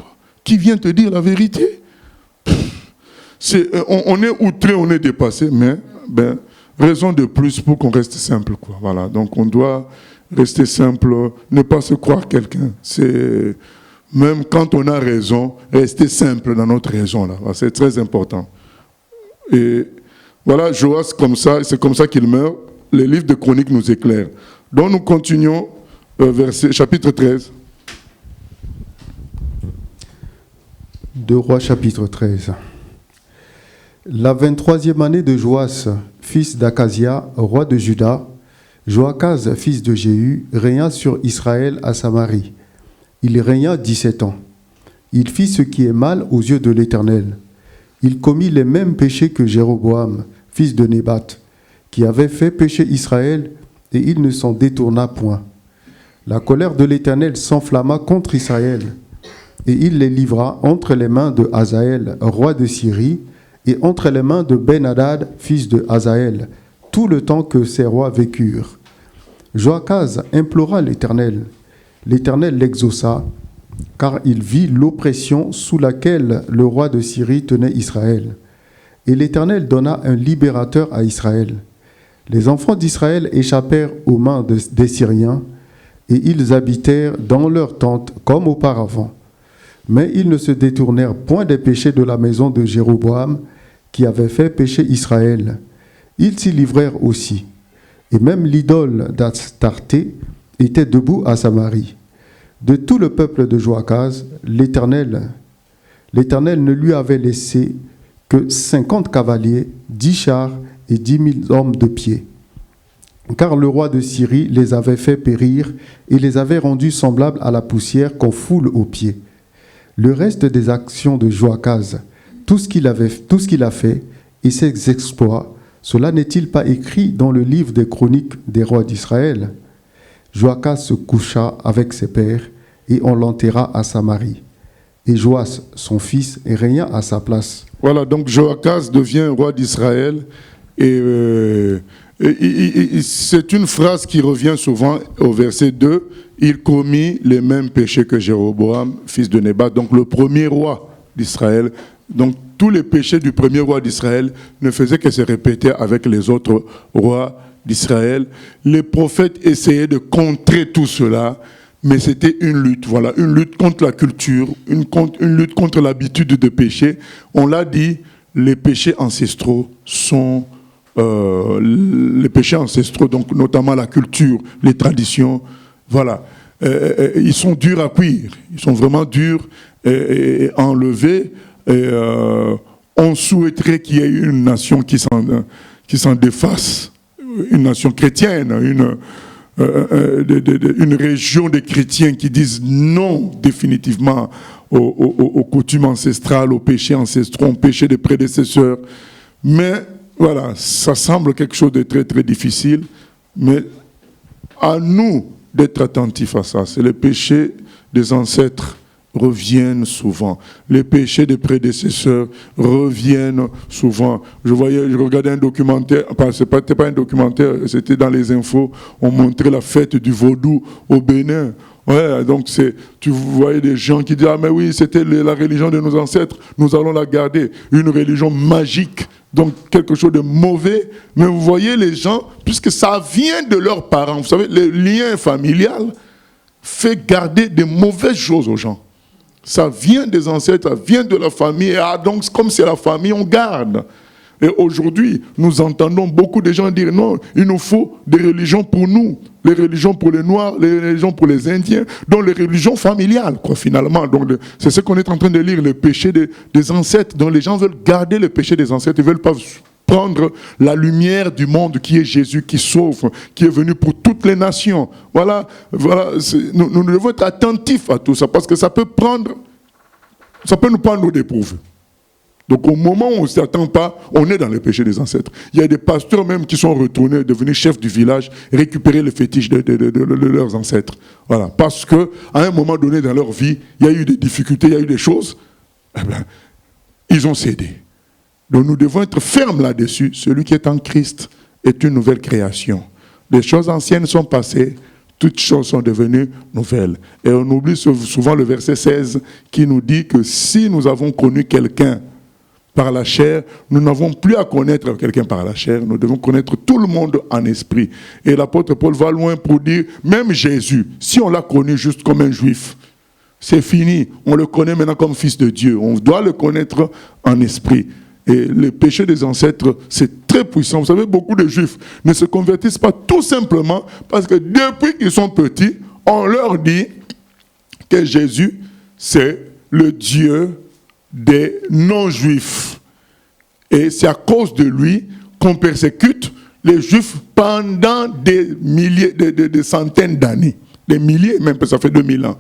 qui vient te dire la vérité. On est outré, on est dépassé, mais raison de plus pour qu'on reste simple, quoi. Voilà. Donc on doit rester simple, ne pas se croire quelqu'un. Même quand on a raison, rester simple dans notre raison, là. C'est très important. Et voilà, Joas, c'est comme ça qu'il meurt. Les livres de Chroniques nous éclairent. Donc nous continuons, chapitre 13. 2 Rois, chapitre 13. La 23e année de Joas, fils d'Akazia, roi de Juda, Joachaz, fils de Jéhu, régna sur Israël à Samarie. Il régna 17 ans. Il fit ce qui est mal aux yeux de l'Éternel. Il commit les mêmes péchés que Jéroboam, fils de Nébat, qui avait fait pécher Israël, et il ne s'en détourna point. La colère de l'Éternel s'enflamma contre Israël, et il les livra entre les mains de Hazaël, roi de Syrie, et entre les mains de Ben-Hadad, fils de Hazaël, tout le temps que ces rois vécurent. Joachaz implora l'Éternel. L'Éternel l'exauça, car il vit l'oppression sous laquelle le roi de Syrie tenait Israël. Et l'Éternel donna un libérateur à Israël. Les enfants d'Israël échappèrent aux mains des Syriens, et ils habitèrent dans leurs tentes comme auparavant. Mais ils ne se détournèrent point des péchés de la maison de Jéroboam, qui avait fait pécher Israël. Ils s'y livrèrent aussi. Et même l'idole d'Astarté était debout à Samarie. De tout le peuple de Joachaz, l'Éternel ne lui avait laissé que 50 cavaliers, 10 chars et 10 000 hommes de pied. Car le roi de Syrie les avait fait périr et les avait rendus semblables à la poussière qu'on foule aux pieds. Le reste des actions de Joachaz, tout ce qu'il a fait et ses exploits, cela n'est-il pas écrit dans le livre des chroniques des rois d'Israël? Joachaz se coucha avec ses pères et on l'enterra à Samarie. Et Joas, son fils, régna à sa place. Voilà, donc Joachaz devient roi d'Israël et c'est une phrase qui revient souvent au verset 2. Il commit les mêmes péchés que Jéroboam, fils de Nébat, donc le premier roi d'Israël. Donc tous les péchés du premier roi d'Israël ne faisaient que se répéter avec les autres rois d'Israël. Les prophètes essayaient de contrer tout cela, mais c'était une lutte, voilà, une lutte contre la culture, une lutte contre l'habitude de pécher. On l'a dit, les péchés ancestraux sont les péchés ancestraux, donc notamment la culture, les traditions, voilà. Ils sont durs à cuire, ils sont vraiment durs à enlever. On souhaiterait qu'il y ait une nation qui s'en défasse, une nation chrétienne, une région de chrétiens qui disent non définitivement aux coutumes ancestrales, aux péchés ancestraux, aux péchés des prédécesseurs. Mais voilà, ça semble quelque chose de très très difficile, mais à nous d'être attentifs à ça. C'est les péchés des ancêtres reviennent souvent. Les péchés des prédécesseurs reviennent souvent. Je regardais un documentaire, c'était pas un documentaire, c'était dans les infos, on montrait la fête du vaudou au Bénin. Ouais, donc tu voyais des gens qui disaient « Ah mais oui, c'était la religion de nos ancêtres, nous allons la garder. » Une religion magique, donc quelque chose de mauvais. Mais vous voyez les gens, puisque ça vient de leurs parents, vous savez, le lien familial fait garder des mauvaises choses aux gens. Ça vient des ancêtres, ça vient de la famille. Et donc, comme c'est la famille, on garde. Et aujourd'hui, nous entendons beaucoup de gens dire non, il nous faut des religions pour nous, les religions pour les Noirs, les religions pour les Indiens, donc les religions familiales, quoi, finalement. Donc, c'est ce qu'on est en train de lire, les péchés des ancêtres. Donc, les gens veulent garder le péché des ancêtres, ils ne veulent pas prendre la lumière du monde qui est Jésus, qui sauve, qui est venu pour toutes les nations. Voilà, nous devons être attentifs à tout ça, parce que ça peut nous prendre au dépourvu. Donc au moment où on ne s'attend pas, on est dans les péchés des ancêtres. Il y a des pasteurs même qui sont retournés, devenus chefs du village, récupérer les fétiches de leurs ancêtres. Voilà. Parce qu'à un moment donné dans leur vie, il y a eu des difficultés, il y a eu des choses, eh bien, ils ont cédé. Donc nous devons être fermes là-dessus. Celui qui est en Christ est une nouvelle création. Les choses anciennes sont passées, toutes choses sont devenues nouvelles. Et on oublie souvent le verset 16 qui nous dit que si nous avons connu quelqu'un par la chair, nous n'avons plus à connaître quelqu'un par la chair, nous devons connaître tout le monde en esprit. Et l'apôtre Paul va loin pour dire, même Jésus, si on l'a connu juste comme un juif, c'est fini, on le connaît maintenant comme fils de Dieu, on doit le connaître en esprit. Et le péché des ancêtres, c'est très puissant. Vous savez, beaucoup de juifs ne se convertissent pas tout simplement parce que depuis qu'ils sont petits, on leur dit que Jésus, c'est le Dieu des non-juifs. Et c'est à cause de lui qu'on persécute les juifs pendant des milliers, des centaines d'années. Des milliers, même ça fait 2000 ans.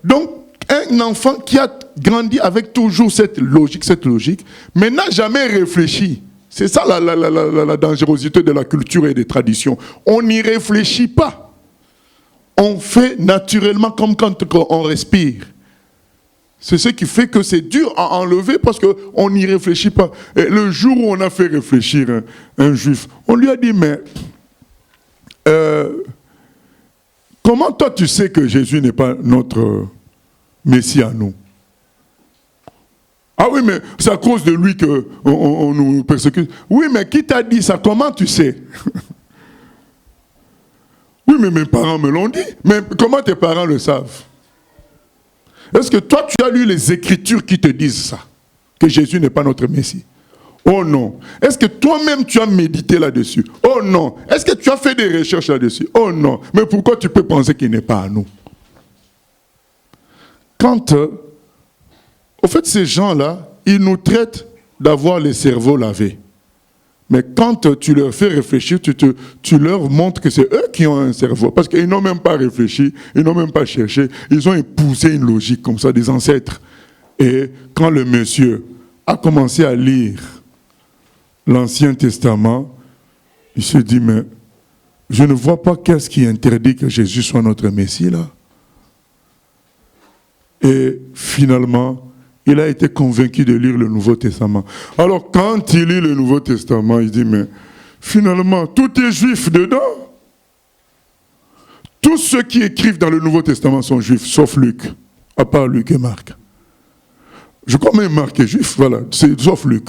Donc, un enfant qui a grandi avec toujours cette logique, mais n'a jamais réfléchi. C'est ça la dangerosité de la culture et des traditions. On n'y réfléchit pas. On fait naturellement comme quand on respire. C'est ce qui fait que c'est dur à enlever parce qu'on n'y réfléchit pas. Et le jour où on a fait réfléchir un juif, on lui a dit, mais comment toi tu sais que Jésus n'est pas notre Messie à nous? Ah oui, mais c'est à cause de lui qu'on nous persécute. Oui, mais qui t'a dit ça? Comment tu sais? Oui, mais mes parents me l'ont dit. Mais comment tes parents le savent? Est-ce que toi, tu as lu les Écritures qui te disent ça? Que Jésus n'est pas notre Messie? Oh non. Est-ce que toi-même, tu as médité là-dessus? Oh non. Est-ce que tu as fait des recherches là-dessus? Oh non. Mais pourquoi tu peux penser qu'il n'est pas à nous? Quand, au fait, ces gens-là, ils nous traitent d'avoir les cerveaux lavés. Mais quand tu leur fais réfléchir, tu leur montres que c'est eux qui ont un cerveau. Parce qu'ils n'ont même pas réfléchi, ils n'ont même pas cherché. Ils ont épousé une logique comme ça, des ancêtres. Et quand le monsieur a commencé à lire l'Ancien Testament, il se dit, mais je ne vois pas qu'est-ce qui interdit que Jésus soit notre Messie là. Et finalement, il a été convaincu de lire le Nouveau Testament. Alors, quand il lit le Nouveau Testament, il dit, mais finalement, tout est juif dedans. Tous ceux qui écrivent dans le Nouveau Testament sont juifs, sauf Luc, à part Luc et Marc. Je crois même Marc est juif, voilà, sauf Luc.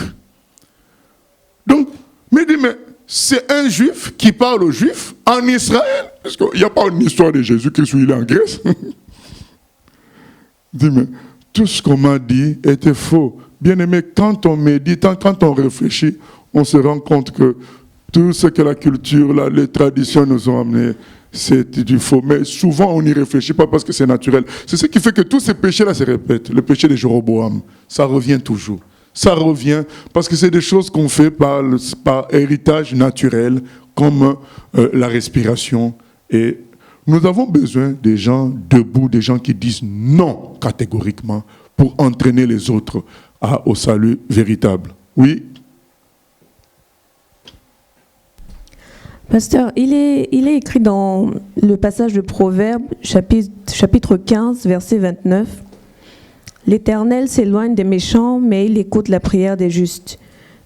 Donc, mais il dit, mais c'est un juif qui parle aux juifs en Israël. Parce qu'il n'y a pas une histoire de Jésus-Christ où il est en Grèce. Dis, mais tout ce qu'on m'a dit était faux. Bien aimé, quand on médite, quand on réfléchit, on se rend compte que tout ce que la culture, les traditions nous ont amené, c'est du faux. Mais souvent, on n'y réfléchit pas parce que c'est naturel. C'est ce qui fait que tous ces péchés-là se répètent. Le péché de Jéroboam, ça revient toujours. Ça revient parce que c'est des choses qu'on fait par héritage naturel, comme la respiration. Et nous avons besoin des gens debout, des gens qui disent non catégoriquement pour entraîner les autres au salut véritable. Oui. Pasteur, il est écrit dans le passage de Proverbes, chapitre 15, verset 29. « L'Éternel s'éloigne des méchants, mais il écoute la prière des justes. »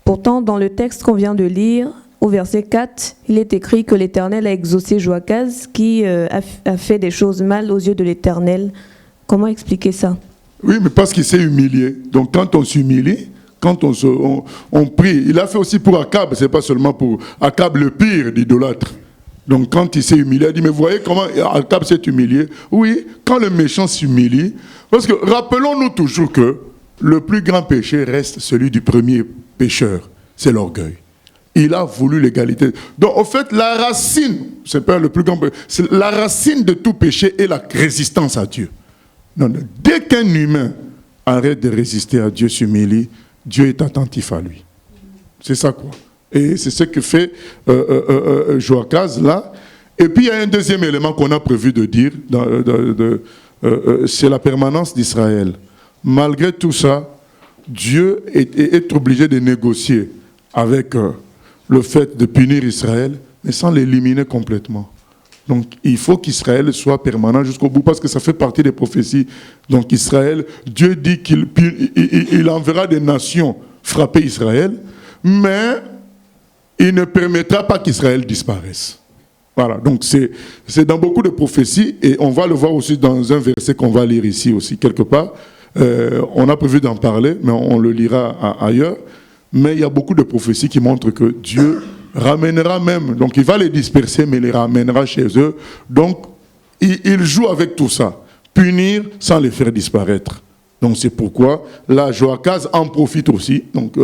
Pourtant, dans le texte qu'on vient de lire, au verset 4, il est écrit que l'Éternel a exaucé Joachaz, qui a fait des choses mal aux yeux de l'Éternel. Comment expliquer ça? Oui, mais parce qu'il s'est humilié. Donc quand on s'humilie, quand on prie, il a fait aussi pour Akab, c'est pas seulement pour Akab le pire d'idolâtre. Donc quand il s'est humilié, il a dit, mais vous voyez comment Akab s'est humilié? Oui, quand le méchant s'humilie, parce que rappelons-nous toujours que le plus grand péché reste celui du premier pécheur, c'est l'orgueil. Il a voulu l'égalité. Donc, en fait, la racine, c'est pas le plus grand péché, c'est la racine de tout péché est la résistance à Dieu. Non, dès qu'un humain arrête de résister à Dieu, s'humilie, Dieu est attentif à lui. C'est ça, quoi. Et c'est ce que fait Joachaz, là. Et puis, il y a un deuxième élément qu'on a prévu de dire, c'est la permanence d'Israël. Malgré tout ça, Dieu est obligé de négocier avec le fait de punir Israël, mais sans l'éliminer complètement. Donc, il faut qu'Israël soit permanent jusqu'au bout, parce que ça fait partie des prophéties. Donc, Israël, Dieu dit qu'il enverra des nations frapper Israël, mais il ne permettra pas qu'Israël disparaisse. Voilà, donc c'est dans beaucoup de prophéties, et on va le voir aussi dans un verset qu'on va lire ici aussi, quelque part. On a prévu d'en parler, mais on le lira ailleurs. Mais il y a beaucoup de prophéties qui montrent que Dieu ramènera même, donc il va les disperser, mais les ramènera chez eux. Donc, il joue avec tout ça. Punir sans les faire disparaître. Donc c'est pourquoi, là, Joachaz en profite aussi. Donc,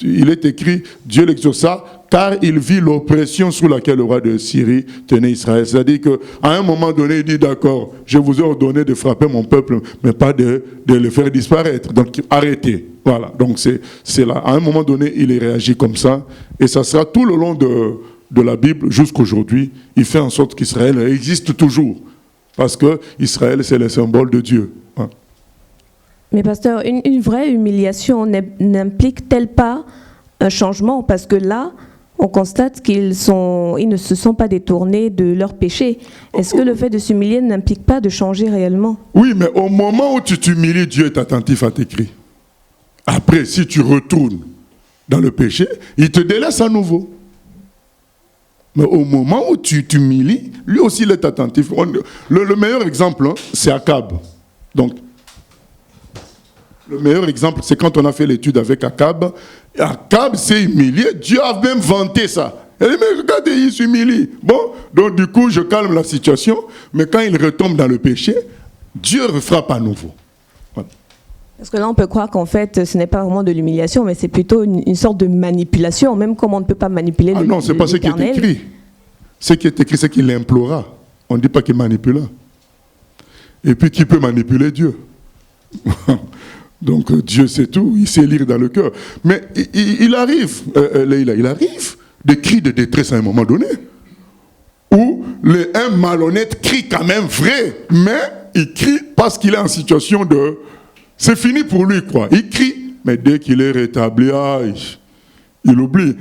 il est écrit, Dieu l'exauça, car il vit l'oppression sous laquelle le roi de Syrie tenait Israël. C'est-à-dire qu'à un moment donné, il dit, d'accord, je vous ai ordonné de frapper mon peuple, mais pas de le faire disparaître. Donc arrêtez. Voilà, donc c'est là. À un moment donné, il est réagi comme ça, et ça sera tout le long de la Bible jusqu'aujourd'hui. Il fait en sorte qu'Israël existe toujours, parce que Israël, c'est le symbole de Dieu. Hein. Mais pasteur, une vraie humiliation n'implique-t-elle pas un changement? Parce que là, on constate qu'ils ne se sont pas détournés de leur péché. Est-ce que le fait de s'humilier n'implique pas de changer réellement? Oui, mais au moment où tu t'humilies, Dieu est attentif à tes cris. Après, si tu retournes dans le péché, il te délaisse à nouveau. Mais au moment où tu t'humilies, lui aussi il est attentif. Le meilleur exemple, hein, c'est Akab. Donc, le meilleur exemple, c'est quand on a fait l'étude avec Akab. Akab s'est humilié, Dieu a même vanté ça. Il dit, mais regardez, il s'humilie. Bon, donc du coup, je calme la situation, mais quand il retombe dans le péché, Dieu refrappe à nouveau. Voilà. Parce que là, on peut croire qu'en fait, ce n'est pas vraiment de l'humiliation, mais c'est plutôt une sorte de manipulation, même comme on ne peut pas manipuler l'Éternel. Non, ce n'est pas ce qui est écrit. Ce qui est écrit, c'est qu'il l'implora. On ne dit pas qu'il manipula. Et puis, qui peut manipuler Dieu? Donc, Dieu sait tout, il sait lire dans le cœur. Mais il arrive, Leïla, il arrive des cris de détresse à un moment donné, où un malhonnête crie quand même vrai, mais il crie parce qu'il est en situation de... C'est fini pour lui, quoi. Il crie, mais dès qu'il est rétabli, il oublie.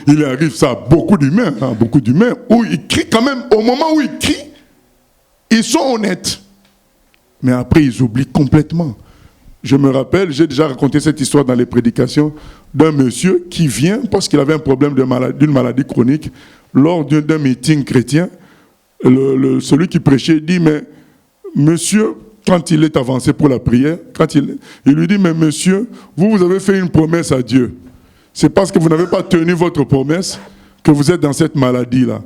Il arrive ça à beaucoup d'humains, où il crie quand même, au moment où il crie, ils sont honnêtes. Mais après, ils oublient complètement. Je me rappelle, j'ai déjà raconté cette histoire dans les prédications, d'un monsieur qui vient, parce qu'il avait un problème d'une maladie chronique, lors d'un meeting chrétien, celui qui prêchait dit, mais monsieur, quand il est avancé pour la prière, il lui dit, mais monsieur, vous avez fait une promesse à Dieu. c'est parce que vous n'avez pas tenu votre promesse que vous êtes dans cette maladie-là.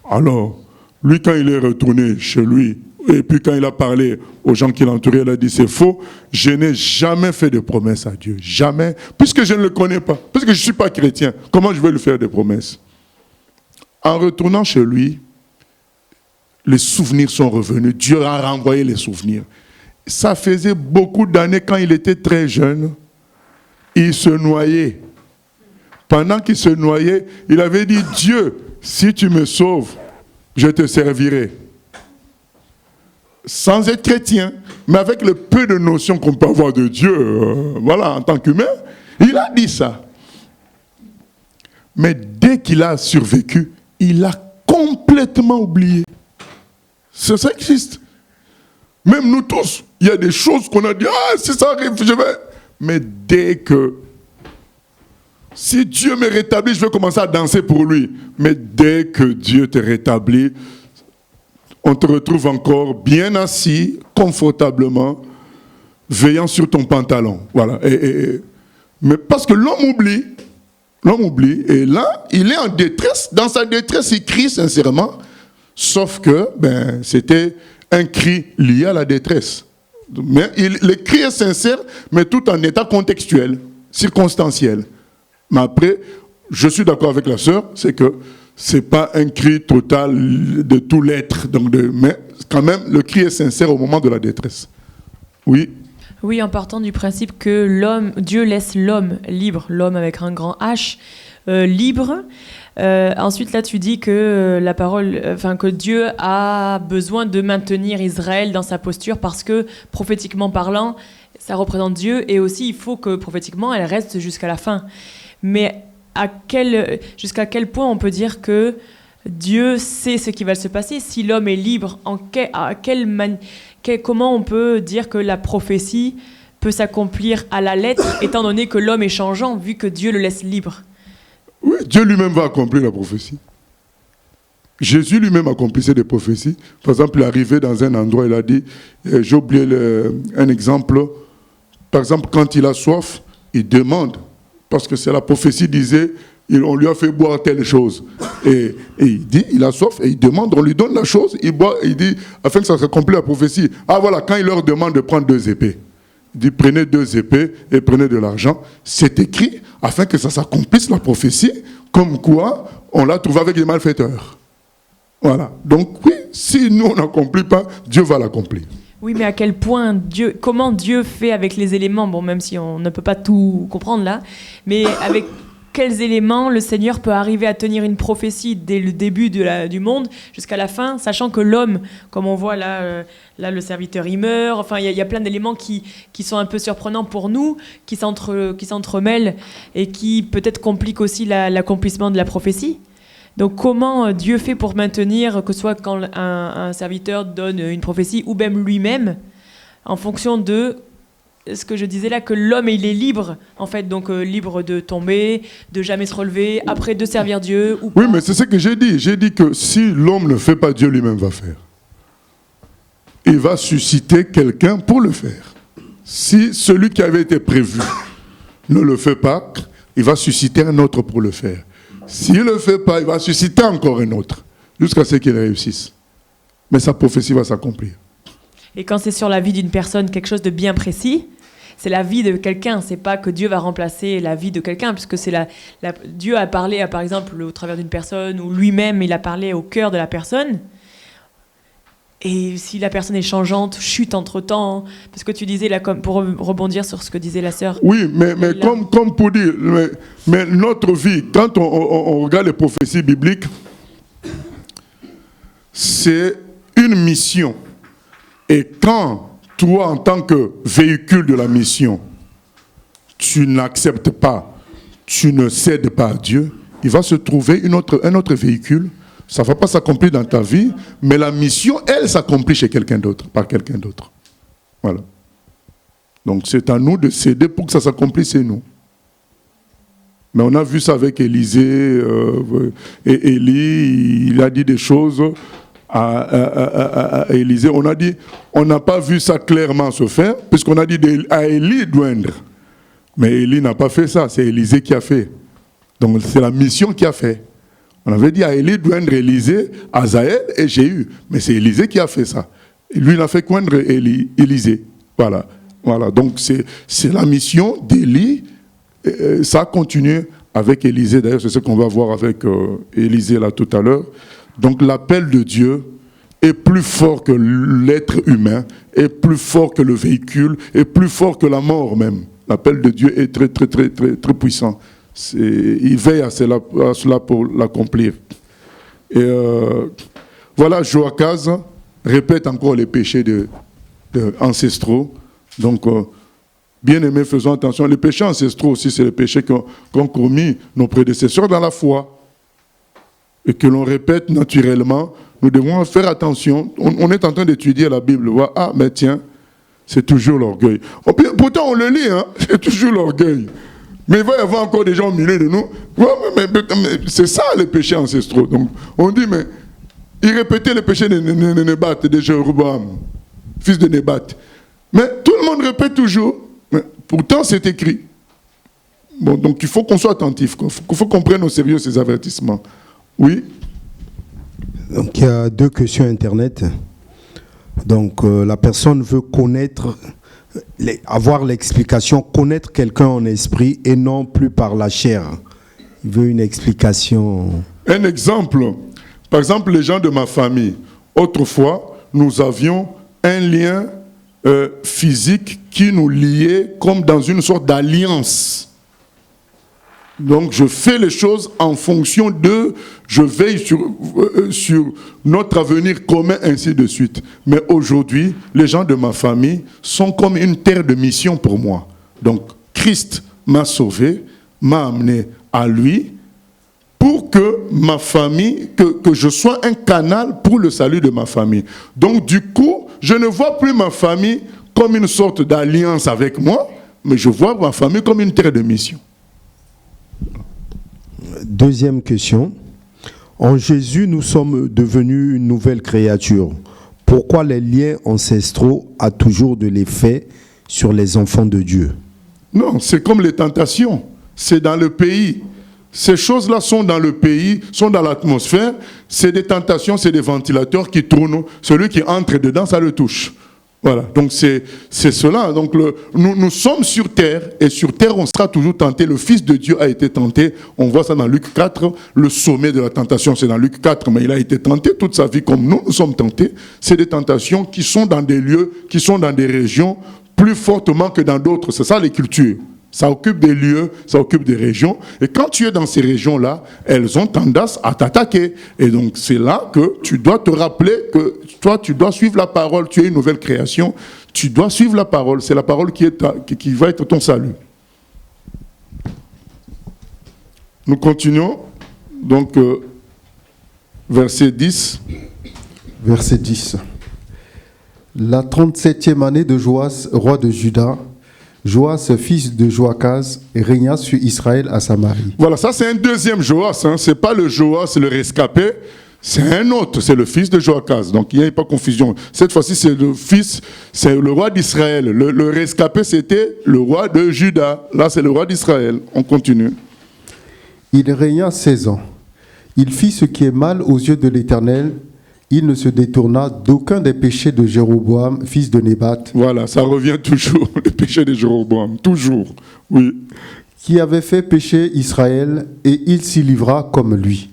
Alors, lui, quand il est retourné chez lui, et puis quand il a parlé aux gens qui l'entouraient, il a dit, c'est faux, je n'ai jamais fait de promesse à Dieu. Jamais. Puisque je ne le connais pas, puisque je ne suis pas chrétien, comment je vais lui faire des promesses? En retournant chez lui, les souvenirs sont revenus. Dieu a renvoyé les souvenirs. Ça faisait beaucoup d'années, quand il était très jeune, il se noyait. Pendant qu'il se noyait, il avait dit, Dieu, si tu me sauves, je te servirai. Sans être chrétien, mais avec le peu de notions qu'on peut avoir de Dieu, voilà, en tant qu'humain, il a dit ça. Mais dès qu'il a survécu, il a complètement oublié. Ça existe. Même nous tous, il y a des choses qu'on a dit, ah, si ça arrive, je vais. Mais dès que, si Dieu me rétablit, je vais commencer à danser pour lui. Mais dès que Dieu te rétablit, on te retrouve encore bien assis, confortablement, veillant sur ton pantalon. Voilà. Mais parce que l'homme oublie, et là, il est en détresse. Dans sa détresse, il crie sincèrement, sauf que c'était un cri lié à la détresse. Mais le cri est sincère, mais tout en état contextuel, circonstanciel. Mais après, je suis d'accord avec la sœur, c'est que ce n'est pas un cri total de tout l'être. Mais quand même, le cri est sincère au moment de la détresse. Oui. Oui, en partant du principe que Dieu laisse l'homme libre, l'homme avec un grand H, libre. Ensuite, là, tu dis que la parole, que Dieu a besoin de maintenir Israël dans sa posture parce que, prophétiquement parlant, ça représente Dieu et aussi il faut que, prophétiquement, elle reste jusqu'à la fin. Mais jusqu'à quel point on peut dire que Dieu sait ce qui va se passer? Si l'homme est libre, comment on peut dire que la prophétie peut s'accomplir à la lettre, étant donné que l'homme est changeant, vu que Dieu le laisse libre? Oui, Dieu lui-même va accomplir la prophétie. Jésus lui-même accomplissait des prophéties. Par exemple, il est arrivé dans un endroit, il a dit, j'ai oublié un exemple, par exemple, quand il a soif, il demande, parce que c'est la prophétie disait, on lui a fait boire telle chose. Et il dit, il a soif, et il demande, on lui donne la chose, il boit, et il dit, afin que ça s'accomplisse la prophétie. Ah voilà, quand il leur demande de prendre 2 épées, il dit, prenez 2 épées et prenez de l'argent. C'est écrit, afin que ça s'accomplisse la prophétie, comme quoi on l'a trouvé avec des malfaiteurs. Voilà. Donc oui, si nous on n'accomplit pas, Dieu va l'accomplir. Oui, mais à quel point comment Dieu fait avec les éléments, bon, même si on ne peut pas tout comprendre là, mais avec quels éléments le Seigneur peut arriver à tenir une prophétie dès le début du monde jusqu'à la fin, sachant que l'homme, comme on voit là le serviteur il meurt, enfin il y a plein d'éléments qui sont un peu surprenants pour nous, qui s'entremêlent et qui peut-être compliquent aussi l'accomplissement de la prophétie. Donc comment Dieu fait pour maintenir, que ce soit quand un serviteur donne une prophétie ou même lui-même, en fonction de ce que je disais là, que l'homme il est libre, en fait, donc libre de tomber, de jamais se relever, après de servir Dieu ou pas. Oui, mais c'est ce que j'ai dit. J'ai dit que si l'homme ne fait pas, Dieu lui-même va faire. Il va susciter quelqu'un pour le faire. Si celui qui avait été prévu ne le fait pas, il va susciter un autre pour le faire. S'il ne le fait pas, il va susciter encore un autre, jusqu'à ce qu'il réussisse. Mais sa prophétie va s'accomplir. Et quand c'est sur la vie d'une personne, quelque chose de bien précis, c'est la vie de quelqu'un. C'est pas que Dieu va remplacer la vie de quelqu'un, puisque Dieu a parlé, par exemple, au travers d'une personne, ou lui-même, il a parlé au cœur de la personne. Et si la personne est changeante, chute entre-temps, parce que tu disais, là, pour rebondir sur ce que disait la sœur. Oui, mais comme pour dire, mais notre vie, quand on regarde les prophéties bibliques, c'est une mission. Et quand toi, en tant que véhicule de la mission, tu n'acceptes pas, tu ne cèdes pas à Dieu, il va se trouver un autre véhicule. Ça ne va pas s'accomplir dans ta vie, mais la mission, elle, s'accomplit chez quelqu'un d'autre, par quelqu'un d'autre. Voilà. Donc c'est à nous de céder pour que ça s'accomplisse chez nous. Mais on a vu ça avec Élisée, et Élie, il a dit des choses à Élisée. On n'a pas vu ça clairement se faire, puisqu'on a dit à Élie d'oindre. Mais Élie n'a pas fait ça, c'est Élisée qui a fait. Donc c'est la mission qui a fait. On avait dit à Élie de joindre Élisée, Azaël et Jéhu. Mais c'est Élisée qui a fait ça. Lui, il n'a fait joindre Élisée. Voilà. Voilà. Donc c'est la mission d'Élie. Ça a continué avec Élisée. D'ailleurs, c'est ce qu'on va voir avec Élisée là tout à l'heure. Donc l'appel de Dieu est plus fort que l'être humain, est plus fort que le véhicule, est plus fort que la mort même. L'appel de Dieu est très, très, très, très, très puissant. Il veille à cela pour l'accomplir. Et voilà, Joachaz répète encore les péchés ancestraux. Donc, bien aimés, faisons attention. Les péchés ancestraux aussi, c'est les péchés qu'ont commis nos prédécesseurs dans la foi. Et que l'on répète naturellement. Nous devons faire attention. On est en train d'étudier la Bible. Ah, mais tiens, c'est toujours l'orgueil. Pourtant, on le lit, hein, c'est toujours l'orgueil. Mais il va y avoir encore des gens au milieu de nous. Mais c'est ça les péchés ancestraux. Donc, on dit, mais il répétait les péchés de Nébat, de Jéroboam, fils de Nébat. Mais tout le monde répète toujours. Mais pourtant, c'est écrit. Bon, donc il faut qu'on soit attentif. Il faut qu'on prenne au sérieux ces avertissements. Oui. Donc il y a 2 questions Internet. Donc la personne veut connaître, avoir l'explication, connaître quelqu'un en esprit et non plus par la chair. Il veut une explication. Un exemple. Par exemple, les gens de ma famille. Autrefois, nous avions un lien physique qui nous liait comme dans une sorte d'alliance. Donc je fais les choses en fonction de, je veille sur notre avenir commun, ainsi de suite. Mais aujourd'hui, les gens de ma famille sont comme une terre de mission pour moi. Donc Christ m'a sauvé, m'a amené à lui, pour que ma famille, que je sois un canal pour le salut de ma famille. Donc du coup, je ne vois plus ma famille comme une sorte d'alliance avec moi, mais je vois ma famille comme une terre de mission. Deuxième question. En Jésus, nous sommes devenus une nouvelle créature. Pourquoi les liens ancestraux ont toujours de l'effet sur les enfants de Dieu? Non, c'est comme les tentations. C'est dans le pays. Ces choses-là sont dans le pays, sont dans l'atmosphère. C'est des tentations, c'est des ventilateurs qui tournent. Celui qui entre dedans, ça le touche. Voilà, donc c'est cela. Donc nous sommes sur terre, et sur terre on sera toujours tenté. Le Fils de Dieu a été tenté. On voit ça dans Luc 4. Le sommet de la tentation, c'est dans Luc 4, mais il a été tenté toute sa vie comme nous sommes tentés. C'est des tentations qui sont dans des lieux, qui sont dans des régions plus fortement que dans d'autres. C'est ça les cultures. Ça occupe des lieux, ça occupe des régions. Et quand tu es dans ces régions-là, elles ont tendance à t'attaquer. Et donc, c'est là que tu dois te rappeler que toi, tu dois suivre la parole. Tu es une nouvelle création. Tu dois suivre la parole. C'est la parole qui va être ton salut. Nous continuons. Donc, verset 10. Verset 10. La 37e année de Joas, roi de Juda, Joas, fils de Joachaz, régna sur Israël à Samarie. Voilà, ça c'est un deuxième Joas. Hein. Ce n'est pas le Joas, le rescapé. C'est un autre, c'est le fils de Joachaz. Donc il n'y a pas confusion. Cette fois-ci, c'est le roi d'Israël. Le rescapé, c'était le roi de Juda. Là, c'est le roi d'Israël. On continue. Il régna 16 ans. Il fit ce qui est mal aux yeux de l'Éternel. Il ne se détourna d'aucun des péchés de Jéroboam, fils de Nébat. Voilà, ça revient toujours, les péchés de Jéroboam, toujours, oui. Qui avait fait pécher Israël, et il s'y livra comme lui.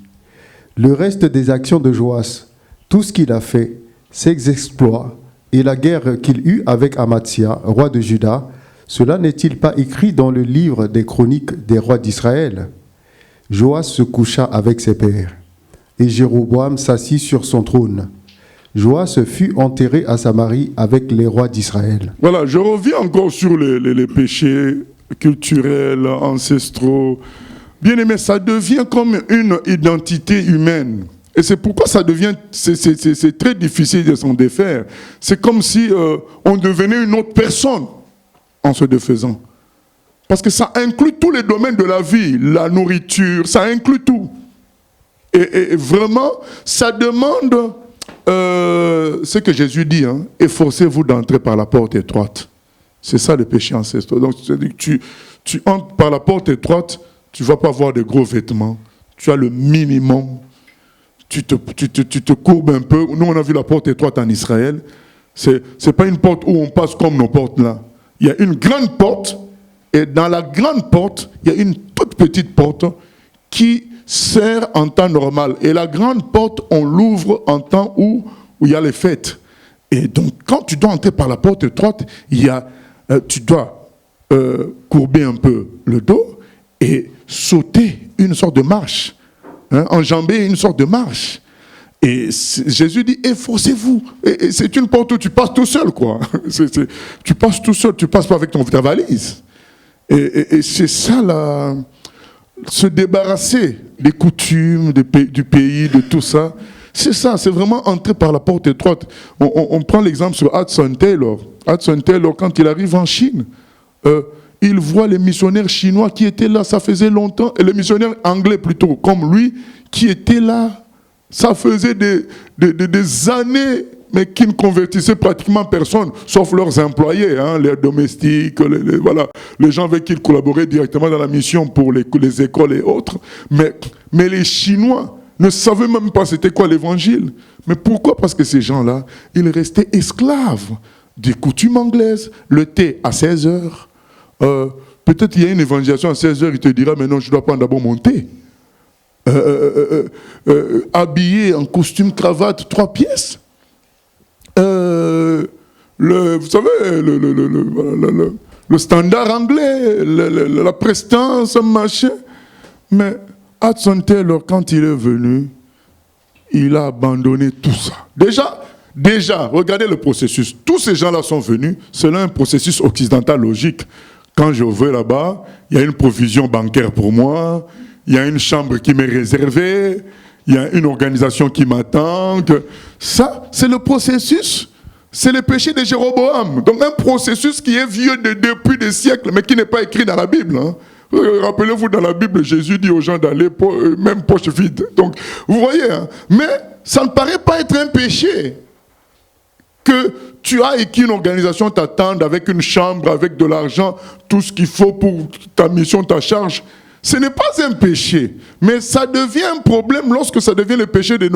Le reste des actions de Joas, tout ce qu'il a fait, ses exploits, et la guerre qu'il eut avec Amathia, roi de Juda, cela n'est-il pas écrit dans le livre des chroniques des rois d'Israël? Joas se coucha avec ses pères. Et Jéroboam s'assit sur son trône. Joas fut enterré à Samarie avec les rois d'Israël. Voilà, je reviens encore sur les péchés culturels, ancestraux. Bien aimé, ça devient comme une identité humaine. Et c'est pourquoi ça devient, c'est très difficile de s'en défaire. C'est comme si on devenait une autre personne en se défaisant. Parce que ça inclut tous les domaines de la vie, la nourriture, ça inclut tout. Et vraiment, ça demande ce que Jésus dit, hein, efforcez-vous d'entrer par la porte étroite. C'est ça le péché ancestral. Donc, c'est-à-dire que tu entres par la porte étroite, tu ne vas pas avoir de gros vêtements. Tu as le minimum. Tu te courbes un peu. Nous, on a vu la porte étroite en Israël. Ce n'est pas une porte où on passe comme nos portes là. Il y a une grande porte, et dans la grande porte, il y a une toute petite porte qui sert en temps normal. Et la grande porte, on l'ouvre en temps où il y a les fêtes. Et donc, quand tu dois entrer par la porte étroite, tu dois courber un peu le dos et sauter une sorte de marche, enjamber une sorte de marche. Et Jésus dit, efforcez-vous. Et c'est une porte où tu passes tout seul, quoi. Tu passes tout seul, tu passes pas avec ta valise. Et c'est ça, là, se débarrasser des coutumes du pays, de tout ça. C'est ça, c'est vraiment entrer par la porte étroite. On prend l'exemple sur Hudson Taylor. Hudson Taylor, quand il arrive en Chine, il voit les missionnaires chinois qui étaient là, ça faisait longtemps, et les missionnaires anglais plutôt, comme lui, qui étaient là. Ça faisait des années, mais qui ne convertissaient pratiquement personne, sauf leurs employés, les domestiques, voilà, les gens avec qui ils collaboraient directement dans la mission pour les écoles et autres. Mais les Chinois ne savaient même pas c'était quoi l'évangile. Mais pourquoi? Parce que ces gens-là, ils restaient esclaves des coutumes anglaises. Le thé à 16 heures. Peut-être il y a une évangélisation à 16 heures, il te dira, mais non, je dois prendre d'abord mon thé. Habillé en costume cravate 3 pièces. Vous savez, le standard anglais, la prestance, machin. Mais Hudson Taylor, quand il est venu, il a abandonné tout ça. Déjà, regardez le processus. Tous ces gens-là sont venus selon un processus occidental logique. Quand je vais là-bas, il y a une provision bancaire pour moi. Il y a une chambre qui m'est réservée, il y a une organisation qui m'attend. Ça, c'est le processus. C'est le péché de Jéroboam. Donc un processus qui est vieux depuis des siècles, mais qui n'est pas écrit dans la Bible. Rappelez-vous, dans la Bible, Jésus dit aux gens d'aller, même poche vide. Donc, vous voyez, mais ça ne paraît pas être un péché que tu as et qu'une organisation t'attende avec une chambre, avec de l'argent, tout ce qu'il faut pour ta mission, ta charge. Ce n'est pas un péché, mais ça devient un problème lorsque ça devient le péché de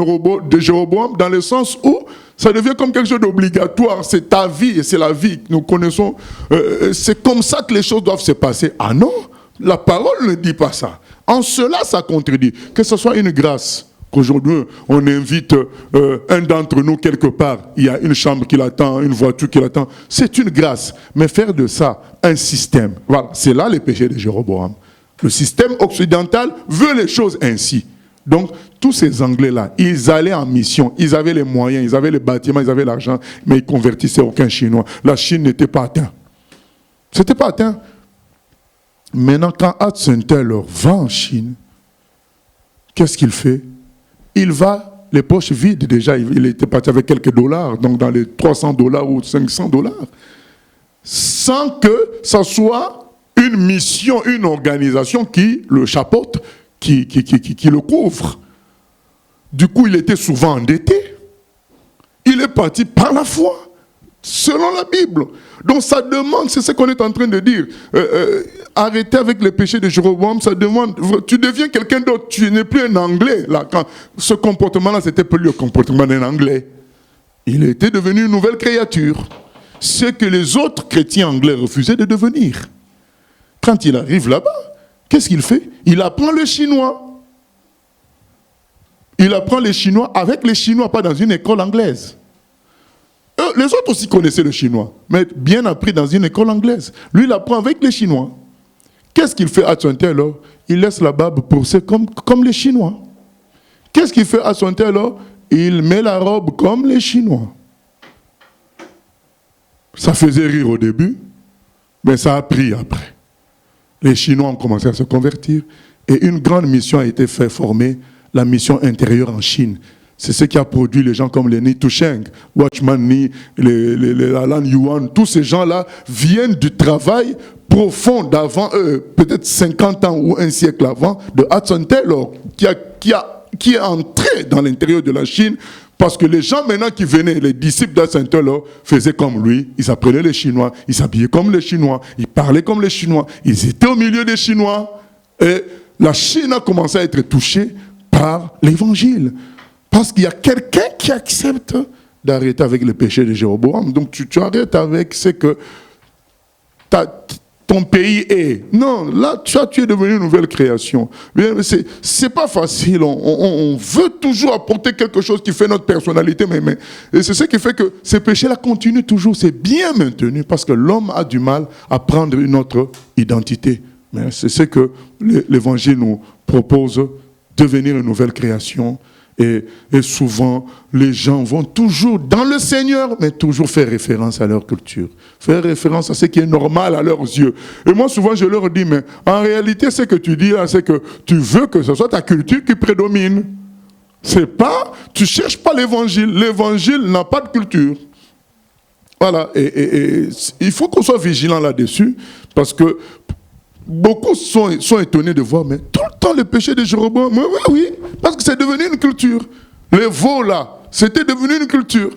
Jéroboam, dans le sens où ça devient comme quelque chose d'obligatoire. C'est ta vie et c'est la vie que nous connaissons. C'est comme ça que les choses doivent se passer. Ah non, la parole ne dit pas ça. En cela, ça contredit. Que ce soit une grâce, qu'aujourd'hui on invite un d'entre nous quelque part, il y a une chambre qui l'attend, une voiture qui l'attend, c'est une grâce. Mais faire de ça un système, voilà, c'est là le péché de Jéroboam. Le système occidental veut les choses ainsi. Donc, tous ces Anglais-là, ils allaient en mission, ils avaient les moyens, ils avaient les bâtiments, ils avaient l'argent, mais ils ne convertissaient aucun Chinois. La Chine n'était pas atteinte. C'était pas atteint. Maintenant, quand Hudson Taylor va en Chine, qu'est-ce qu'il fait? Il va, les poches vides déjà, il était parti avec quelques dollars, donc dans les $300 ou $500, sans que ça soit une mission, une organisation qui le chapeaute, qui le couvre. Du coup, il était souvent endetté. Il est parti par la foi, selon la Bible. Donc ça demande, c'est ce qu'on est en train de dire, arrêtez avec les péchés de Jéroboam, ça demande, tu deviens quelqu'un d'autre, tu n'es plus un Anglais. Là, quand ce comportement-là, c'était plus le comportement d'un Anglais. Il était devenu une nouvelle créature. Ce que les autres chrétiens anglais refusaient de devenir. Quand il arrive là-bas, qu'est-ce qu'il fait? Il apprend le chinois. Il apprend les chinois avec les Chinois, pas dans une école anglaise. Les autres aussi connaissaient le chinois, mais bien appris dans une école anglaise. Lui, il apprend avec les Chinois. Qu'est-ce qu'il fait à son alors? Il laisse la barbe pousser comme les Chinois. Qu'est-ce qu'il fait à son alors? Il met la robe comme les Chinois. Ça faisait rire au début, mais ça a pris après. Les Chinois ont commencé à se convertir et une grande mission a été formée, la mission intérieure en Chine. C'est ce qui a produit les gens comme les Ni Tusheng, Watchman Ni, les Alan Yuan. Tous ces gens-là viennent du travail profond d'avant eux, peut-être 50 ans ou un siècle avant, de Hudson Taylor, qui a qui est entré dans l'intérieur de la Chine, parce que les gens maintenant qui venaient, les disciples d'Ascentolo, faisaient comme lui, ils apprenaient les Chinois, ils s'habillaient comme les Chinois, ils parlaient comme les Chinois, ils étaient au milieu des Chinois, et la Chine a commencé à être touchée par l'évangile. Parce qu'il y a quelqu'un qui accepte d'arrêter avec le péché de Jéroboam. Donc tu arrêtes avec ce que ton pays est. Non, là, tu es devenu une nouvelle création. C'est pas facile. On veut toujours apporter quelque chose qui fait notre personnalité. Et c'est ce qui fait que ces péchés-là continuent toujours. C'est bien maintenu parce que l'homme a du mal à prendre une autre identité. Mais c'est ce que l'Évangile nous propose, devenir une nouvelle création. Et souvent, les gens vont toujours dans le Seigneur, mais toujours faire référence à leur culture, faire référence à ce qui est normal à leurs yeux. Et moi, souvent, je leur dis, mais en réalité, ce que tu dis là, c'est que tu veux que ce soit ta culture qui prédomine. C'est pas, tu cherches pas l'évangile. L'évangile n'a pas de culture. Voilà. Et il faut qu'on soit vigilant là-dessus, parce que beaucoup sont étonnés de voir, mais tout le temps le péché de Jéroboam, oui, parce que c'est devenu une culture. Les veaux là, c'était devenu une culture.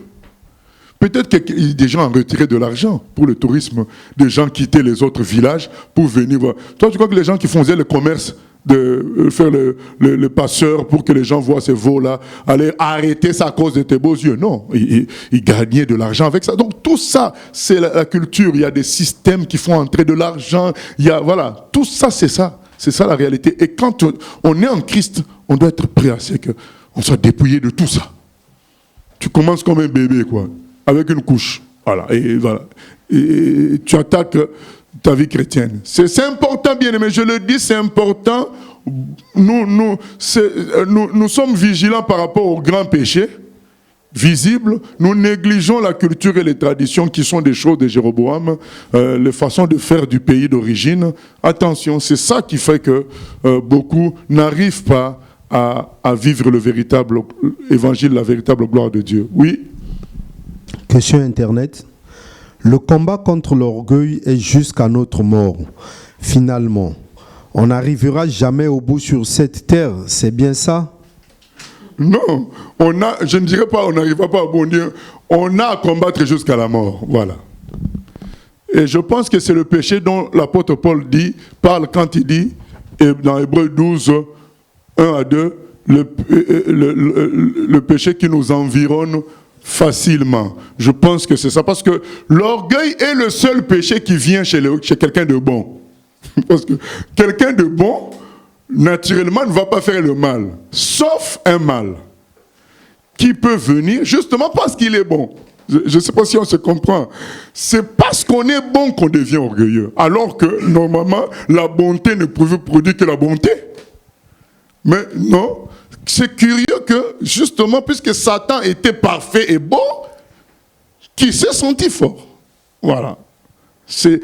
Peut-être qu'il y a des gens en retiré de l'argent pour le tourisme, des gens quittaient les autres villages pour venir voir. Toi, tu crois que les gens qui faisaient le commerce, de faire le passeur pour que les gens voient ces veaux-là, aller arrêter ça à cause de tes beaux yeux? Non, ils gagnaient de l'argent avec ça. Donc tout ça, c'est la culture. Il y a des systèmes qui font entrer de l'argent. Voilà, tout ça, c'est ça. C'est ça la réalité. Et quand on est en Christ, on doit être prêt à ce qu'on soit dépouillé de tout ça. Tu commences comme un bébé, quoi, avec une couche. Voilà, et tu attaques ta vie chrétienne. C'est important, bien aimé, je le dis, c'est important. Nous sommes vigilants par rapport aux grands péchés visibles. Nous négligeons la culture et les traditions qui sont des choses de Jéroboam, les façons de faire du pays d'origine. Attention, c'est ça qui fait que beaucoup n'arrivent pas à vivre le véritable évangile, la véritable gloire de Dieu. Oui? Question Internet. Le combat contre l'orgueil est jusqu'à notre mort. Finalement, on n'arrivera jamais au bout sur cette terre, c'est bien ça? Non, je ne dirais pas on n'arrivera pas au bon Dieu. On a à combattre jusqu'à la mort, voilà. Et je pense que c'est le péché dont l'apôtre Paul parle quand il dit, dans Hébreux 12, 1 à 2, le péché qui nous environne facilement. Je pense que c'est ça. Parce que l'orgueil est le seul péché qui vient chez quelqu'un de bon. Parce que quelqu'un de bon, naturellement, ne va pas faire le mal. Sauf un mal. Qui peut venir justement parce qu'il est bon. Je ne sais pas si on se comprend. C'est parce qu'on est bon qu'on devient orgueilleux. Alors que, normalement, la bonté ne peut produire que la bonté. Mais non. C'est curieux que, justement, puisque Satan était parfait et bon, qu'il s'est senti fort. Voilà. C'est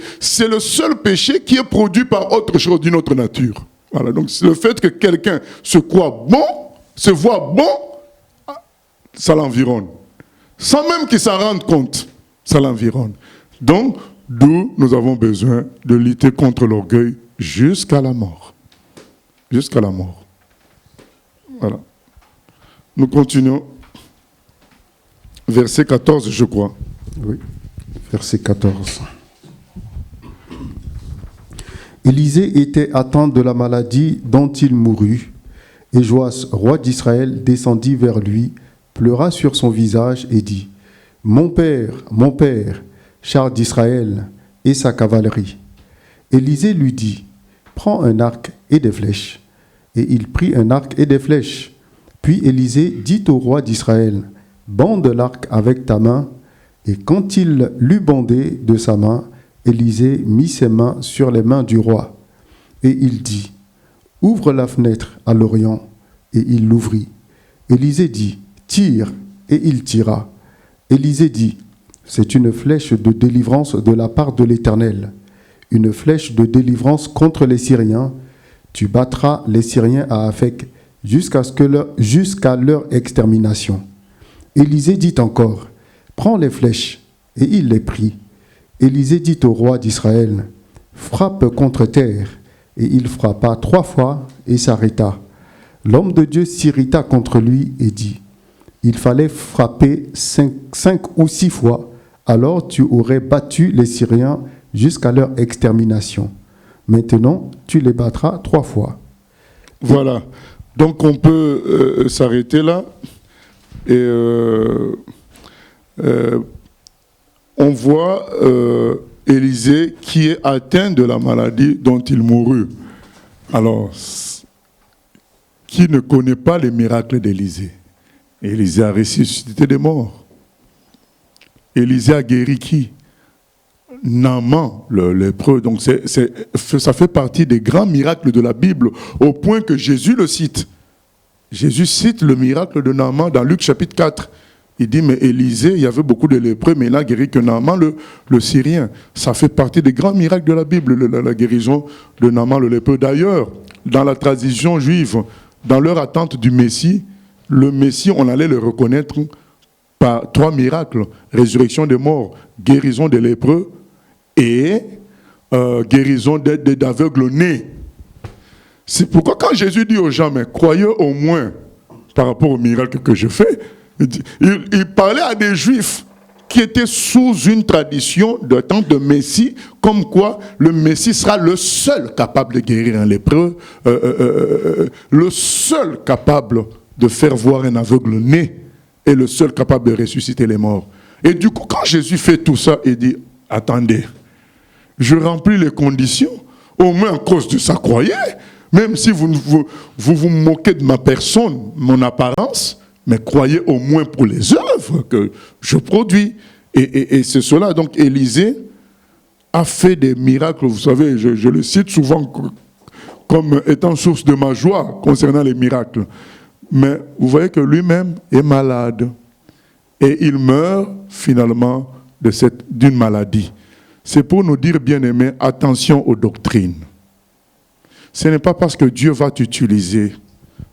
le seul péché qui est produit par autre chose d'une autre nature. Voilà. Donc, le fait que quelqu'un se croit bon, se voit bon, ça l'environne. Sans même qu'il s'en rende compte, ça l'environne. Donc, d'où nous avons besoin de lutter contre l'orgueil jusqu'à la mort. Jusqu'à la mort. Voilà. Nous continuons. Verset 14, je crois. Oui, verset 14. Élisée était atteint de la maladie dont il mourut, et Joas, roi d'Israël, descendit vers lui, pleura sur son visage et dit, « Mon père, char d'Israël et sa cavalerie. » Élisée lui dit, « Prends un arc et des flèches. » Et il prit un arc et des flèches. Puis Élisée dit au roi d'Israël, « Bande l'arc avec ta main. » Et quand il l'eut bandé de sa main, Élisée mit ses mains sur les mains du roi. Et il dit, « Ouvre la fenêtre à l'Orient. » Et il l'ouvrit. Élisée dit, « Tire. » Et il tira. Élisée dit, « C'est une flèche de délivrance de la part de l'Éternel, une flèche de délivrance contre les Syriens. Tu battras les Syriens à Aphek jusqu'à leur extermination. » Élisée dit encore, « Prends les flèches. » Et il les prit. Élisée dit au roi d'Israël, « Frappe contre terre. » Et il frappa 3 fois et s'arrêta. L'homme de Dieu s'irrita contre lui et dit, il fallait frapper 5 ou 6 fois, alors tu aurais battu les Syriens jusqu'à leur extermination. Maintenant, tu les battras 3 fois. Voilà. Donc on peut s'arrêter là. Et on voit Élisée qui est atteint de la maladie dont il mourut. Alors, qui ne connaît pas les miracles d'Élisée? Élisée a ressuscité des morts. Élisée a guéri qui? Naaman, le lépreux. Donc ça fait partie des grands miracles de la Bible, au point que Jésus le cite. Jésus cite le miracle de Naaman dans Luc chapitre 4. Il dit, mais Élisée, il y avait beaucoup de lépreux, mais il n'a guéri que Naaman, le Syrien. Ça fait partie des grands miracles de la Bible, la guérison de Naaman, le lépreux. D'ailleurs, dans la tradition juive, dans leur attente du Messie, le Messie, on allait le reconnaître par 3 miracles. Résurrection des morts, guérison des lépreux et guérison d'aveugles nés. C'est pourquoi quand Jésus dit aux gens, mais croyez au moins par rapport au miracle que je fais, il parlait à des Juifs qui étaient sous une tradition d'attente de Messie, comme quoi le Messie sera le seul capable de guérir un lépreux, le seul capable de faire voir un aveugle né, et le seul capable de ressusciter les morts. Et du coup, quand Jésus fait tout ça, il dit, attendez, je remplis les conditions, au moins à cause de ça, croyez, même si vous moquez de ma personne, mon apparence, mais croyez au moins pour les œuvres que je produis. Et c'est cela. Donc Élisée a fait des miracles, vous savez, je le cite souvent comme étant source de ma joie concernant les miracles. Mais vous voyez que lui-même est malade. Et il meurt finalement d'une maladie. C'est pour nous dire, bien-aimés, attention aux doctrines. Ce n'est pas parce que Dieu va t'utiliser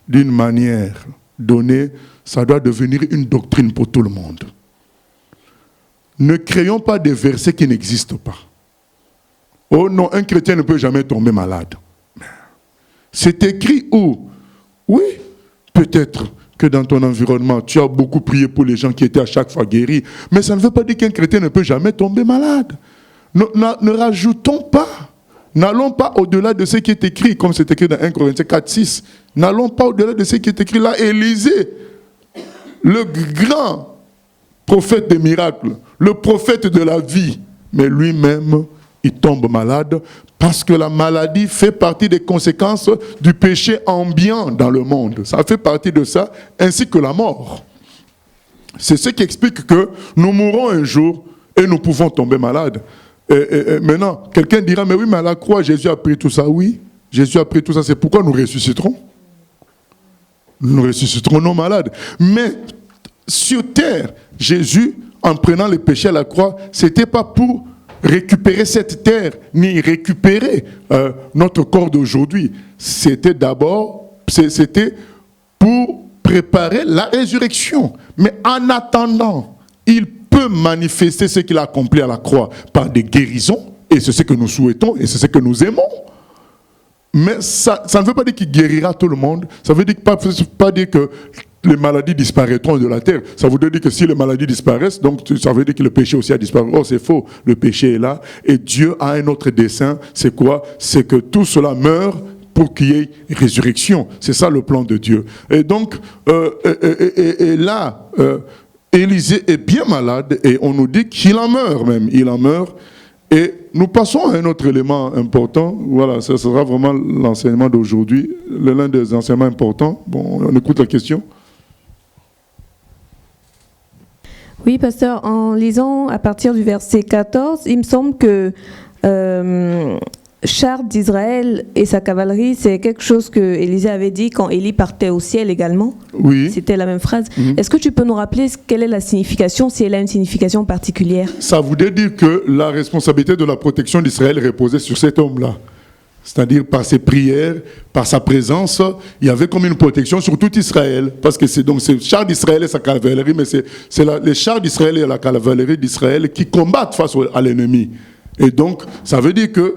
d'une manière donnée, ça doit devenir une doctrine pour tout le monde. Ne créons pas des versets qui n'existent pas. Oh non, un chrétien ne peut jamais tomber malade. C'est écrit où? Oui, peut-être que dans ton environnement, tu as beaucoup prié pour les gens qui étaient à chaque fois guéris, mais ça ne veut pas dire qu'un chrétien ne peut jamais tomber malade. Ne rajoutons pas. N'allons pas au-delà de ce qui est écrit, comme c'est écrit dans 1 Corinthiens 4, 6. N'allons pas au-delà de ce qui est écrit là. Élisée, le grand prophète des miracles, le prophète de la vie, mais lui-même, il tombe malade parce que la maladie fait partie des conséquences du péché ambiant dans le monde. Ça fait partie de ça, ainsi que la mort. C'est ce qui explique que nous mourrons un jour et nous pouvons tomber malades. Et maintenant, quelqu'un dira, mais oui, mais à la croix, Jésus a pris tout ça. Oui, Jésus a pris tout ça, c'est pourquoi nous ressusciterons. Nous ressusciterons nos malades. Mais sur terre, Jésus, en prenant les péchés à la croix, ce n'était pas pour récupérer cette terre, ni récupérer notre corps d'aujourd'hui. C'était pour préparer la résurrection. Mais en attendant, il peut manifester ce qu'il a accompli à la croix par des guérisons, et c'est ce que nous souhaitons, et c'est ce que nous aimons. Mais ça ne veut pas dire qu'il guérira tout le monde, ça ne veut pas dire que les maladies disparaîtront de la terre. Ça voudrait dire que si les maladies disparaissent, donc ça veut dire que le péché aussi a disparu. Oh, c'est faux, le péché est là, et Dieu a un autre dessein, c'est quoi? C'est que tout cela meure pour qu'il y ait résurrection. C'est ça le plan de Dieu. Et donc, là, Élisée est bien malade et on nous dit qu'il en meurt même. Il en meurt. Et nous passons à un autre élément important. Voilà, ce sera vraiment l'enseignement d'aujourd'hui. L'un des enseignements importants. Bon, on écoute la question. Oui, pasteur, en lisant à partir du verset 14, il me semble que char d'Israël et sa cavalerie, c'est quelque chose que Élisée avait dit quand Élie partait au ciel également. Oui. C'était la même phrase. Est-ce que tu peux nous rappeler quelle est la signification, si elle a une signification particulière? Ça voudrait dire que la responsabilité de la protection d'Israël reposait sur cet homme-là. C'est-à-dire par ses prières, par sa présence, il y avait comme une protection sur tout Israël. Parce que c'est char d'Israël et sa cavalerie, mais c'est les chars d'Israël et la cavalerie d'Israël qui combattent face à l'ennemi. Et donc, ça veut dire que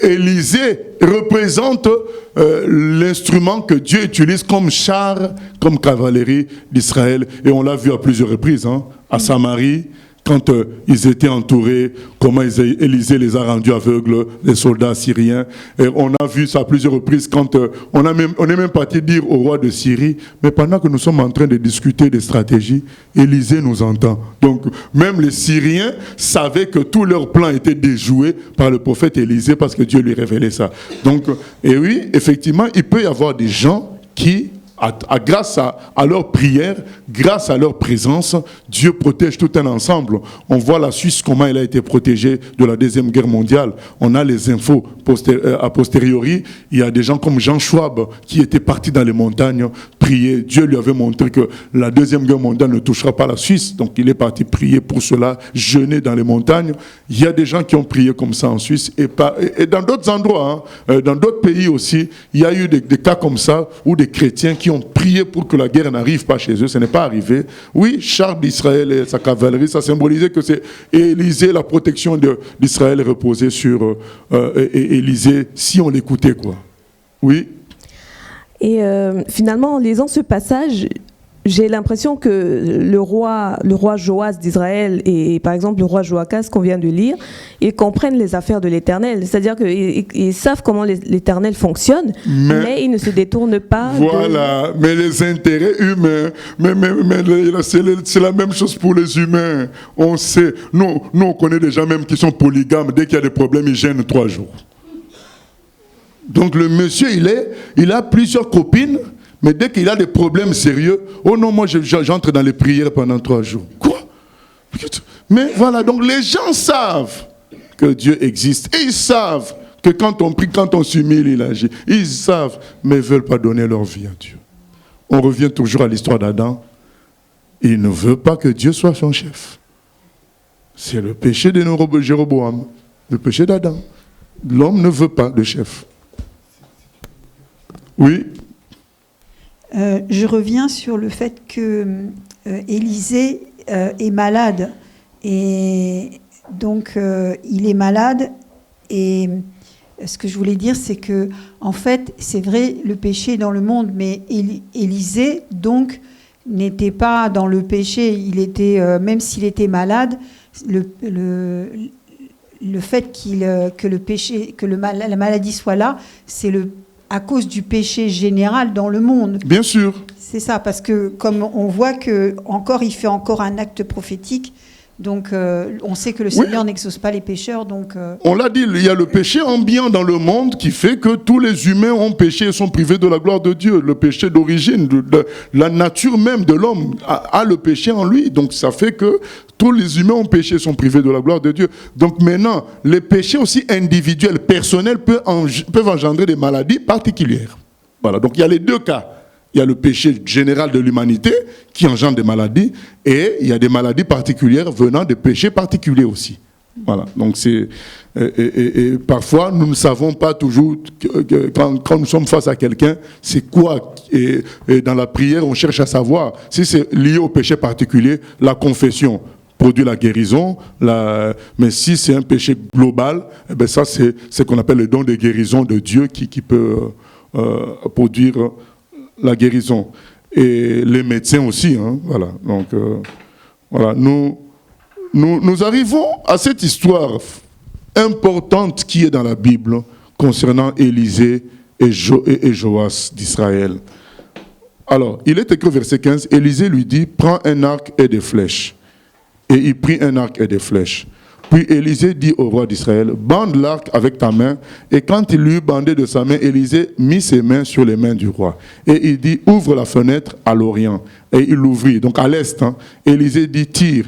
Élisée représente l'instrument que Dieu utilise comme char, comme cavalerie d'Israël. Et on l'a vu à plusieurs reprises, hein, à Samarie, quand ils étaient entourés, comment Élisée les a rendus aveugles, les soldats syriens. Et on a vu ça à plusieurs reprises quand on est même parti dire au roi de Syrie, mais pendant que nous sommes en train de discuter des stratégies, Élisée nous entend. Donc même les Syriens savaient que tous leurs plans étaient déjoués par le prophète Élisée parce que Dieu lui révélait ça. Donc, et oui, effectivement, il peut y avoir des gens qui, grâce à leur prière, grâce à leur présence, Dieu protège tout un ensemble. On voit la Suisse, comment elle a été protégée de la Deuxième Guerre mondiale. On a les infos a posteriori. Il y a des gens comme Jean Schwab qui étaient partis dans les montagnes prier. Dieu lui avait montré que la Deuxième Guerre mondiale ne touchera pas la Suisse. Donc il est parti prier pour cela, jeûner dans les montagnes. Il y a des gens qui ont prié comme ça en Suisse. Et dans d'autres endroits, hein, dans d'autres pays aussi, il y a eu des cas comme ça où des chrétiens qui ont prié pour que la guerre n'arrive pas chez eux. Ce n'est pas arrivé. Oui, char d'Israël et sa cavalerie, ça symbolisait que c'est Élisée, la protection d'Israël reposait sur Élisée, si on l'écoutait, quoi. Oui. Et finalement, en lisant ce passage, j'ai l'impression que le roi Joas d'Israël et par exemple le roi Joachaz qu'on vient de lire, ils comprennent les affaires de l'Éternel. C'est-à-dire qu'ils savent comment l'Éternel fonctionne, mais ils ne se détournent pas. Voilà, mais les intérêts humains, mais c'est la même chose pour les humains. On sait, nous on connaît des gens même qui sont polygames, dès qu'il y a des problèmes, ils gênent 3 jours. Donc le monsieur, il a plusieurs copines, mais dès qu'il a des problèmes sérieux, oh non, moi j'entre dans les prières pendant 3 jours. Quoi? Mais voilà, donc les gens savent que Dieu existe. Et ils savent que quand on prie, quand on s'humilie, il agit. Ils savent, mais ne veulent pas donner leur vie à Dieu. On revient toujours à l'histoire d'Adam. Il ne veut pas que Dieu soit son chef. C'est le péché de Jéroboam, le péché d'Adam. L'homme ne veut pas de chef. Oui. Je reviens sur le fait que Élisée est malade. Et donc, il est malade. Et ce que je voulais dire, c'est que, en fait, c'est vrai, le péché est dans le monde, mais Élisée, donc, n'était pas dans le péché. Il était, même s'il était malade, le fait que la maladie soit là, c'est à cause du péché général dans le monde. Bien sûr. C'est ça, parce que comme on voit que encore il fait encore un acte prophétique, donc on sait que le Seigneur n'exauce pas les pécheurs. Donc on l'a dit, il y a le péché ambiant dans le monde qui fait que tous les humains ont péché et sont privés de la gloire de Dieu. Le péché d'origine, de la nature même de l'homme a le péché en lui. Donc ça fait que tous les humains ont péché et sont privés de la gloire de Dieu. Donc maintenant, les péchés aussi individuels, personnels, peuvent engendrer des maladies particulières. Voilà, donc il y a les 2 cas. Il y a le péché général de l'humanité qui engendre des maladies et il y a des maladies particulières venant de péchés particuliers aussi. Voilà, donc c'est... Et parfois, nous ne savons pas toujours, quand nous sommes face à quelqu'un, c'est quoi. Et dans la prière, on cherche à savoir si c'est lié au péché particulier, la confession produit la guérison, mais si c'est un péché global, eh bien ça c'est ce qu'on appelle le don de guérison de Dieu qui peut produire la guérison. Et les médecins aussi, hein, voilà. Donc, voilà, nous arrivons à cette histoire importante qui est dans la Bible concernant Élisée et Joas d'Israël. Alors, il est écrit au verset 15, Élisée lui dit, prends un arc et des flèches. Et il prit un arc et des flèches. Puis Élisée dit au roi d'Israël, bande l'arc avec ta main. Et quand il l'eut bandé de sa main, Élisée mit ses mains sur les mains du roi. Et il dit, ouvre la fenêtre à l'orient. Et il l'ouvrit, donc à l'est. Hein. Élisée dit, tire.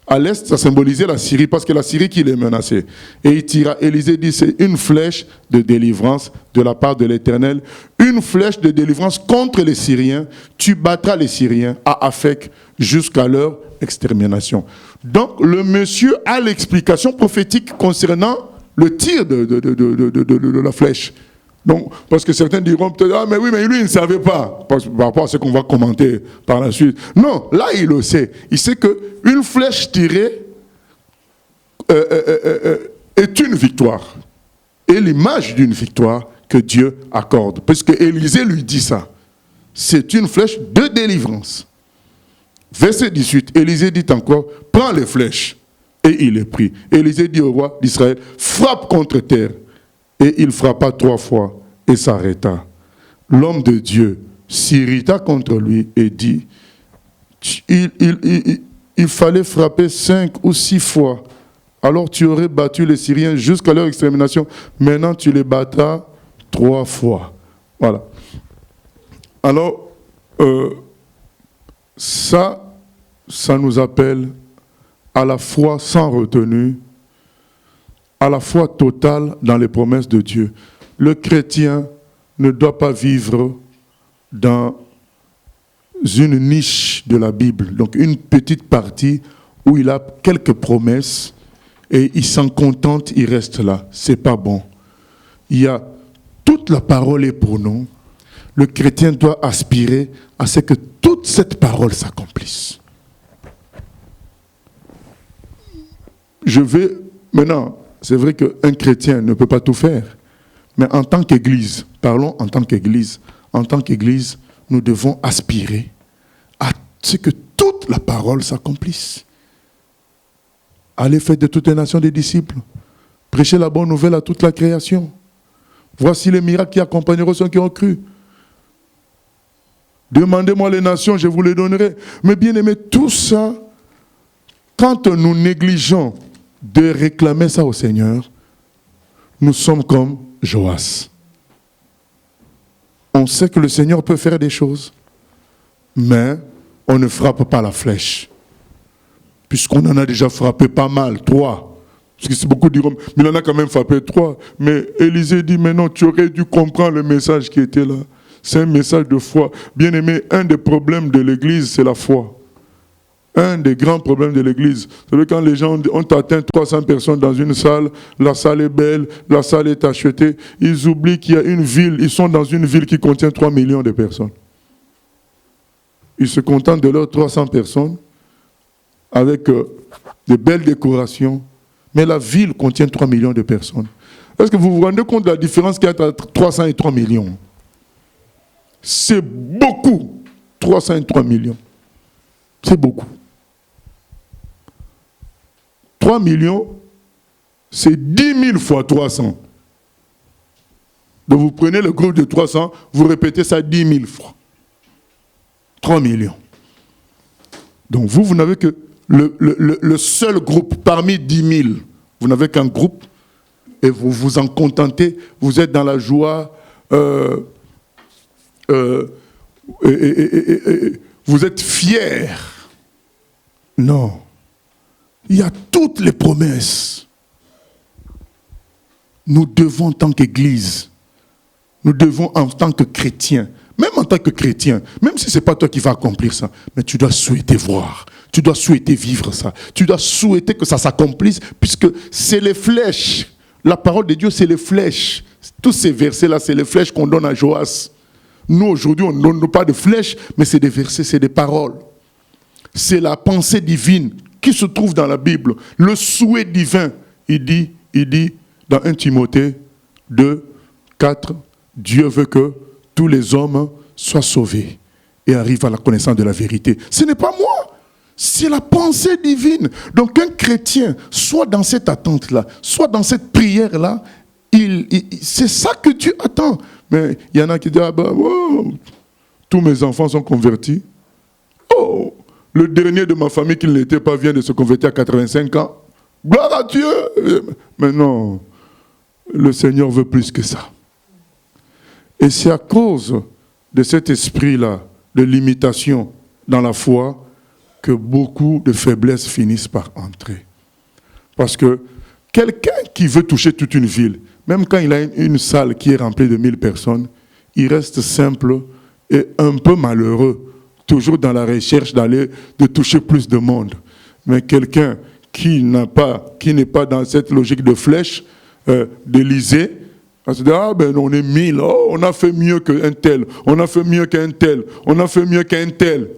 À l'est, ça symbolisait la Syrie, parce que la Syrie qui les menaçait. Et il tira. Élisée dit, c'est une flèche de délivrance de la part de l'Éternel. Une flèche de délivrance contre les Syriens. Tu battras les Syriens à Aphek jusqu'à leur extermination. Donc, le monsieur a l'explication prophétique concernant le tir de la flèche. Donc, parce que certains diront peut-être, ah mais oui, mais lui il ne savait pas, par rapport à ce qu'on va commenter par la suite. Non, là il le sait. Il sait qu'une flèche tirée est une victoire. Et l'image d'une victoire que Dieu accorde. Puisque Élisée lui dit ça. C'est une flèche de délivrance. Verset 18, Élisée dit encore, prends les flèches. Et il les prit. Élisée dit au roi d'Israël, frappe contre terre. Et il frappa 3 fois et s'arrêta. L'homme de Dieu s'irrita contre lui et dit, il fallait frapper 5 ou 6 fois. Alors tu aurais battu les Syriens jusqu'à leur extermination. Maintenant tu les battras 3 fois. Voilà. Alors, ça nous appelle à la foi sans retenue, à la foi totale dans les promesses de Dieu. Le chrétien ne doit pas vivre dans une niche de la Bible, donc une petite partie où il a quelques promesses et il s'en contente, il reste là. C'est pas bon. Il y a toute la parole est pour nous. Le chrétien doit aspirer à ce que toute cette parole s'accomplisse. Je vais maintenant, c'est vrai qu'un chrétien ne peut pas tout faire, mais en tant qu'Église, parlons en tant qu'Église, nous devons aspirer à ce que toute la parole s'accomplisse. Allez faire de toutes les nations des disciples. Prêchez la bonne nouvelle à toute la création. Voici les miracles qui accompagneront ceux qui ont cru. Demandez-moi les nations, je vous les donnerai. Mais bien aimé, tout ça, quand nous négligeons de réclamer ça au Seigneur, nous sommes comme Joas. On sait que le Seigneur peut faire des choses, mais on ne frappe pas la flèche. Puisqu'on en a déjà frappé pas mal, 3. Parce que c'est beaucoup diront, mais il en a quand même frappé 3. Mais Élisée dit, mais non, tu aurais dû comprendre le message qui était là. C'est un message de foi. Bien aimé, un des problèmes de l'Église, c'est la foi. Un des grands problèmes de l'Église. Vous savez, quand les gens ont atteint 300 personnes dans une salle, la salle est belle, la salle est achetée, ils oublient qu'il y a une ville, ils sont dans une ville qui contient 3 millions de personnes. Ils se contentent de leurs 300 personnes avec de belles décorations, mais la ville contient 3 millions de personnes. Est-ce que vous vous rendez compte de la différence qu'il y a entre 300 et 3 millions? C'est beaucoup, 300 et 3 millions. C'est beaucoup. 3 millions, c'est 10 000 fois 300. Donc vous prenez le groupe de 300, vous répétez ça 10 000 fois. 3 millions. Donc vous n'avez que le seul groupe parmi 10 000. Vous n'avez qu'un groupe et vous vous en contentez. Vous êtes dans la joie. Vous êtes fiers. Non. Il y a toutes les promesses. Nous devons en tant qu'Église, nous devons en tant que chrétiens, même en tant que chrétien, même si ce n'est pas toi qui vas accomplir ça, mais tu dois souhaiter voir, tu dois souhaiter vivre ça, tu dois souhaiter que ça s'accomplisse, puisque c'est les flèches. La parole de Dieu, c'est les flèches. Tous ces versets-là, c'est les flèches qu'on donne à Joas. Nous, aujourd'hui, on ne donne pas de flèches, mais c'est des versets, c'est des paroles. C'est la pensée divine qui se trouve dans la Bible. Le souhait divin, il dit dans 1 Timothée 2, 4, Dieu veut que tous les hommes soient sauvés et arrivent à la connaissance de la vérité. Ce n'est pas moi, c'est la pensée divine. Donc un chrétien, soit dans cette attente-là, soit dans cette prière-là, c'est ça que Dieu attend. Mais il y en a qui disent, tous mes enfants sont convertis. Oh, le dernier de ma famille qui ne l'était pas vient de se convertir à 85 ans. Gloire à Dieu. Mais non, le Seigneur veut plus que ça. Et c'est à cause de cet esprit-là, de limitation dans la foi, que beaucoup de faiblesses finissent par entrer. Parce que quelqu'un qui veut toucher toute une ville, même quand il a une salle qui est remplie de 1000 personnes, il reste simple et un peu malheureux, toujours dans la recherche de toucher plus de monde. Mais quelqu'un qui n'est pas dans cette logique de flèche, d'Élysée, on se dit, on est 1000, on a fait mieux qu'un tel, on a fait mieux qu'un tel, on a fait mieux qu'un tel,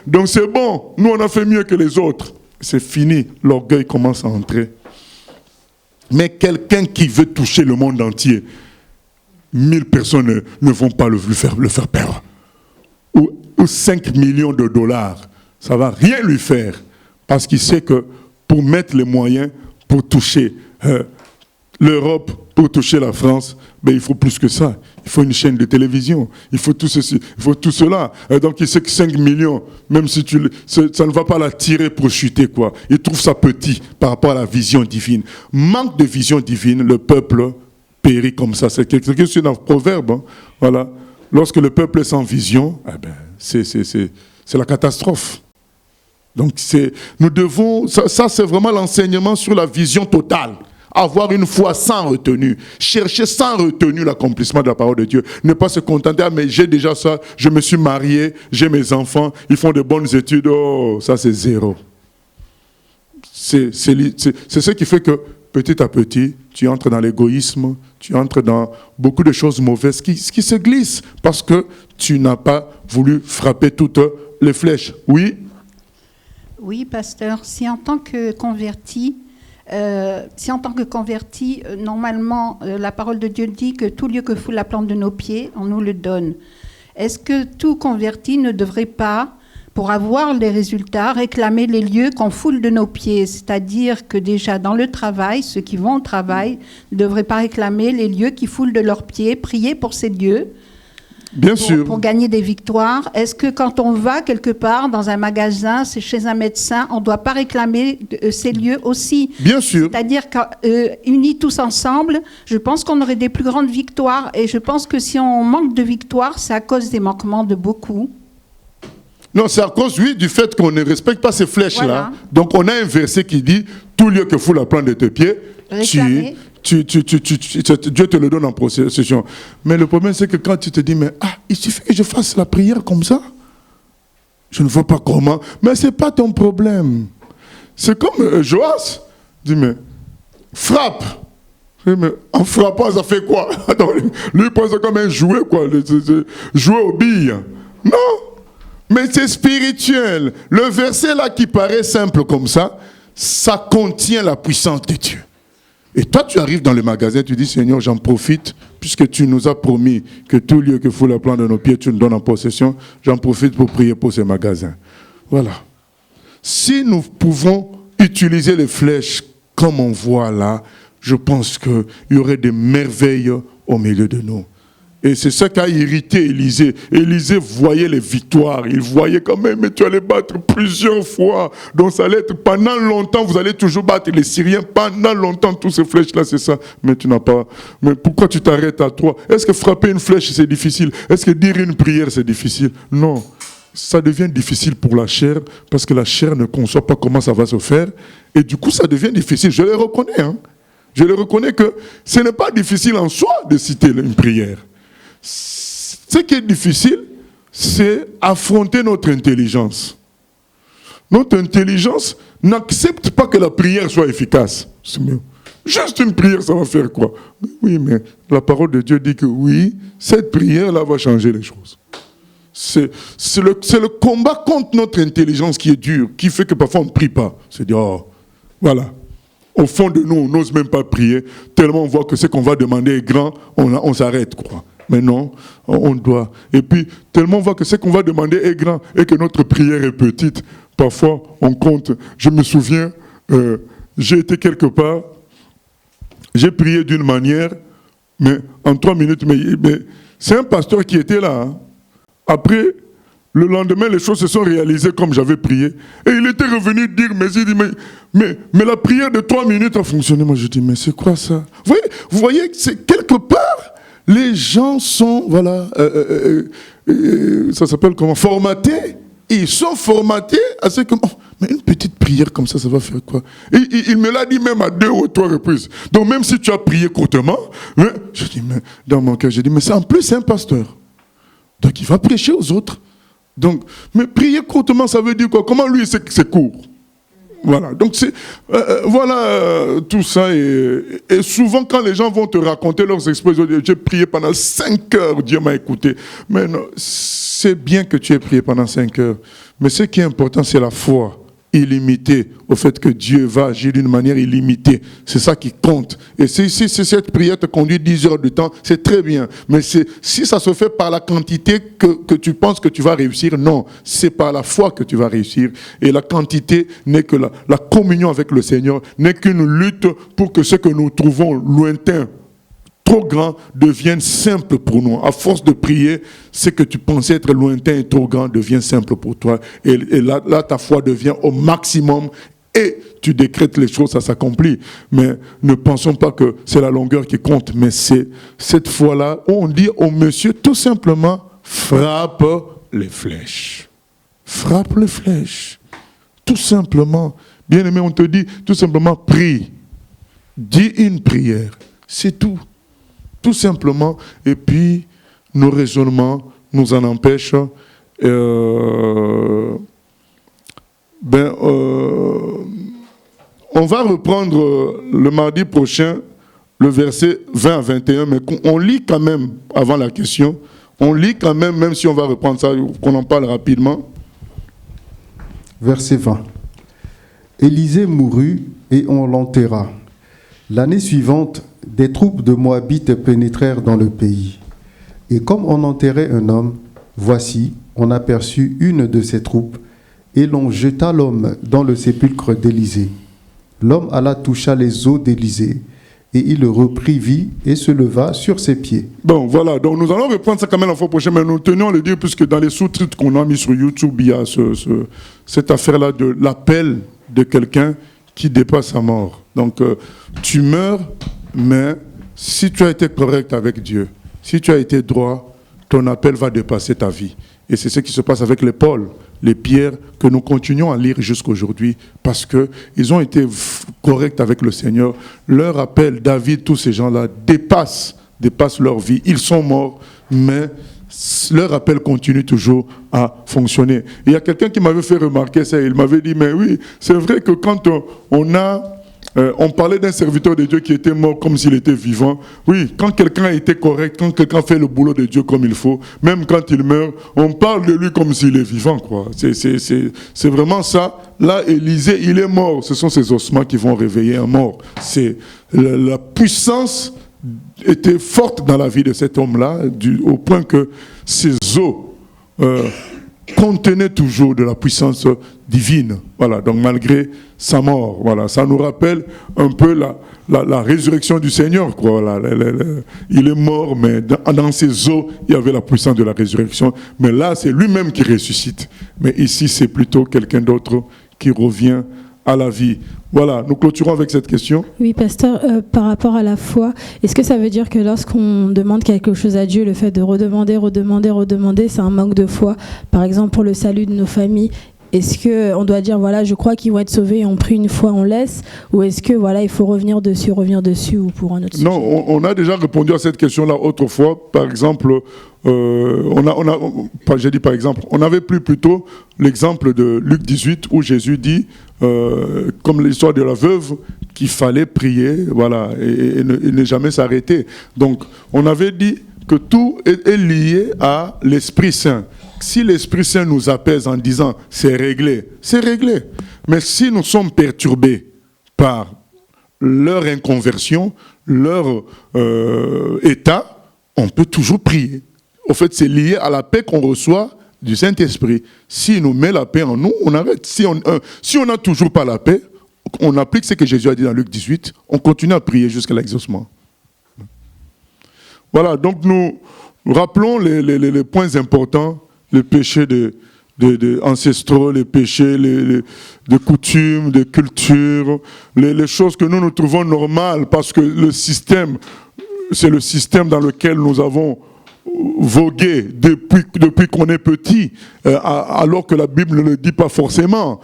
donc c'est bon, nous on a fait mieux que les autres. C'est fini, l'orgueil commence à entrer. Mais quelqu'un qui veut toucher le monde entier, 1000 personnes ne vont pas le faire perdre. Ou 5 millions de dollars, ça ne va rien lui faire. Parce qu'il sait que pour mettre les moyens, pour toucher l'Europe, pour toucher la France, ben, il faut plus que ça. Il faut une chaîne de télévision. Il faut tout ceci, il faut tout cela. Donc il sait que 5 millions, même si ça ne va pas l'attirer pour chuter, quoi. Il trouve ça petit par rapport à la vision divine. Manque de vision divine, le peuple périt comme ça. C'est quelque chose qui est dans le proverbe. Hein. Voilà. Lorsque le peuple est sans vision, eh ben, c'est la catastrophe. Donc nous devons, ça c'est vraiment l'enseignement sur la vision totale. Avoir une foi sans retenue. Chercher sans retenue l'accomplissement de la parole de Dieu. Ne pas se contenter, ah, mais j'ai déjà ça, je me suis marié, j'ai mes enfants, ils font de bonnes études, oh, ça c'est zéro. C'est ce qui fait que petit à petit, tu entres dans l'égoïsme, tu entres dans beaucoup de choses mauvaises qui se glissent parce que tu n'as pas voulu frapper toutes les flèches. Oui? Oui, pasteur, si en tant que converti, normalement, la parole de Dieu dit que tout lieu que foule la plante de nos pieds, on nous le donne. Est-ce que tout converti ne devrait pas, pour avoir les résultats, réclamer les lieux qu'on foule de nos pieds? C'est-à-dire que déjà dans le travail, ceux qui vont au travail ne devraient pas réclamer les lieux qui foulent de leurs pieds, prier pour ces lieux. Bien sûr. Pour gagner des victoires. Est-ce que quand on va quelque part dans un magasin, c'est chez un médecin, on ne doit pas réclamer ces lieux aussi? Bien sûr. C'est-à-dire qu'unis tous ensemble, je pense qu'on aurait des plus grandes victoires. Et je pense que si on manque de victoires, c'est à cause des manquements de beaucoup. Non, c'est à cause, oui, du fait qu'on ne respecte pas ces flèches-là. Voilà. Donc on a un verset qui dit « Tout lieu que foule la plante de tes pieds, Dieu te le donne en possession. » Mais le problème, c'est que quand tu te dis, mais il suffit que je fasse la prière comme ça. Je ne vois pas comment. Mais ce n'est pas ton problème. C'est comme Joas. Dit, mais frappe. Mais en frappant, ça fait quoi? Lui, il pense comme un jouet, quoi. Jouer aux billes. Non. Mais c'est spirituel. Le verset là qui paraît simple comme ça, ça contient la puissance de Dieu. Et toi, tu arrives dans le magasin, tu dis, Seigneur, j'en profite, puisque tu nous as promis que tout lieu que foule la plante de nos pieds, tu nous donnes en possession, j'en profite pour prier pour ces magasins. Voilà. Si nous pouvons utiliser les flèches comme on voit là, je pense qu'il y aurait des merveilles au milieu de nous. Et c'est ça qui a irrité Élisée. Élisée voyait les victoires. Il voyait quand même, mais tu allais battre plusieurs fois. Donc ça allait être pendant longtemps, vous allez toujours battre les Syriens. Pendant longtemps, toutes ces flèches-là, c'est ça. Mais tu n'as pas. Mais pourquoi tu t'arrêtes à toi? Est-ce que frapper une flèche, c'est difficile? Est-ce que dire une prière, c'est difficile? Non. Ça devient difficile pour la chair, parce que la chair ne conçoit pas comment ça va se faire. Et du coup, ça devient difficile. Je le reconnais. Hein. Je le reconnais que ce n'est pas difficile en soi de citer une prière. Ce qui est difficile, c'est affronter notre intelligence. Notre intelligence n'accepte pas que la prière soit efficace. Juste une prière, ça va faire quoi? Oui, mais la parole de Dieu dit que oui, cette prière-là va changer les choses. C'est le combat contre notre intelligence qui est dur, qui fait que parfois on ne prie pas. C'est dire, oh, voilà. Au fond de nous, on n'ose même pas prier, tellement on voit que ce qu'on va demander est grand, on s'arrête, quoi. Mais non, on doit. Et puis, tellement on voit que ce qu'on va demander est grand et que notre prière est petite, parfois on compte. Je me souviens, j'ai été quelque part, j'ai prié d'une manière, mais en 3 minutes, mais c'est un pasteur qui était là. Hein. Après, le lendemain, les choses se sont réalisées comme j'avais prié. Et il était revenu dire, mais la prière de 3 minutes a fonctionné. Moi, je dis, mais c'est quoi ça? Vous voyez, c'est quelque part, les gens sont, voilà, ça s'appelle comment? Formatés. Ils sont formatés à ce que, mais une petite prière comme ça va faire quoi? Et il me l'a dit même à 2 ou 3 reprises. Donc même si tu as prié courtement, je dis, mais dans mon cœur, je dis, mais c'est en plus c'est un pasteur. Donc il va prêcher aux autres. Donc, mais prier courtement, ça veut dire quoi? Comment lui sait que c'est court? Voilà, donc c'est tout ça. Et souvent, quand les gens vont te raconter leurs expériences, j'ai prié pendant 5 heures, Dieu m'a écouté. Mais non, c'est bien que tu aies prié pendant 5 heures. Mais ce qui est important, c'est la foi illimitée au fait que Dieu va agir d'une manière illimitée. C'est ça qui compte. Et si cette prière te conduit 10 heures de temps, c'est très bien. Mais si ça se fait par la quantité que tu penses que tu vas réussir, non. C'est par la foi que tu vas réussir. Et la quantité n'est que la communion avec le Seigneur, n'est qu'une lutte pour que ce que nous trouvons lointain, trop grand, devienne simple pour nous. À force de prier, ce que tu pensais être lointain et trop grand devient simple pour toi. Et là, ta foi devient au maximum et tu décrètes les choses, ça s'accomplit. Mais ne pensons pas que c'est la longueur qui compte, mais c'est cette foi-là où on dit au monsieur tout simplement, frappe les flèches. Frappe les flèches. Tout simplement. Bien aimé, on te dit tout simplement, prie. Dis une prière. C'est tout. Tout simplement, et puis nos raisonnements nous en empêchent. On va reprendre le mardi prochain le verset 20 à 21, mais on lit quand même, avant la question, on lit quand même, même si on va reprendre ça, qu'on en parle rapidement. Verset 20. Élisée mourut et on l'enterra. L'année suivante, des troupes de Moabites pénétrèrent dans le pays. Et comme on enterrait un homme, voici, on aperçut une de ces troupes, et l'on jeta l'homme dans le sépulcre d'Élisée. L'homme alla toucha les os d'Élisée, et il reprit vie et se leva sur ses pieds. Bon, voilà, donc nous allons reprendre ça quand même la fois prochaine, mais nous tenons à le dire, puisque dans les sous-titres qu'on a mis sur YouTube, il y a cette affaire-là de l'appel de quelqu'un qui dépasse sa mort. Donc, tu meurs, mais si tu as été correct avec Dieu, si tu as été droit, ton appel va dépasser ta vie. Et c'est ce qui se passe avec les Paul, les Pierre, que nous continuons à lire jusqu'à aujourd'hui, parce qu'ils ont été corrects avec le Seigneur. Leur appel, David, tous ces gens-là, dépassent leur vie. Ils sont morts, mais leur appel continue toujours à fonctionner. Il y a quelqu'un qui m'avait fait remarquer ça, il m'avait dit, mais oui, c'est vrai que quand on parlait d'un serviteur de Dieu qui était mort comme s'il était vivant. Oui, quand quelqu'un a été correct, quand quelqu'un fait le boulot de Dieu comme il faut, même quand il meurt, on parle de lui comme s'il est vivant, quoi. C'est vraiment ça. Là, Élisée, il est mort. Ce sont ses ossements qui vont réveiller un mort. C'est la puissance était forte dans la vie de cet homme-là, au point que ses os contenait toujours de la puissance divine. Voilà, donc malgré sa mort, voilà, ça nous rappelle un peu la résurrection du Seigneur, quoi. Voilà, il est mort, mais dans ses os, il y avait la puissance de la résurrection. Mais là, c'est lui-même qui ressuscite. Mais ici, c'est plutôt quelqu'un d'autre qui revient à la vie. Voilà, nous clôturons avec cette question. Oui, pasteur, par rapport à la foi, est-ce que ça veut dire que lorsqu'on demande quelque chose à Dieu, le fait de redemander, c'est un manque de foi? Par exemple, pour le salut de nos familles, est-ce qu'on doit dire, voilà, je crois qu'ils vont être sauvés et on prie une fois, on laisse? Ou est-ce que, voilà, il faut revenir dessus ou pour un autre sujet? Non, on a déjà répondu à cette question-là autrefois. Par exemple, j'ai dit par exemple, on avait pris plutôt l'exemple de Luc 18 où Jésus dit, comme l'histoire de la veuve, qu'il fallait prier, voilà, et ne jamais s'arrêter. Donc, on avait dit que tout est lié à l'Esprit Saint. Si l'Esprit Saint nous apaise en disant c'est réglé, c'est réglé. Mais si nous sommes perturbés par leur inconversion, leur état, on peut toujours prier. Au fait, c'est lié à la paix qu'on reçoit du Saint-Esprit. S'il nous met la paix en nous, on arrête. Si on n'a toujours pas la paix, on applique ce que Jésus a dit dans Luc 18, on continue à prier jusqu'à l'exaucement. Voilà, donc nous rappelons les points importants, les péchés ancestraux, les péchés de coutumes, de culture, les choses que nous trouvons normales parce que le système, c'est le système dans lequel nous avons vogué depuis qu'on est petit, alors que la Bible ne le dit pas forcément.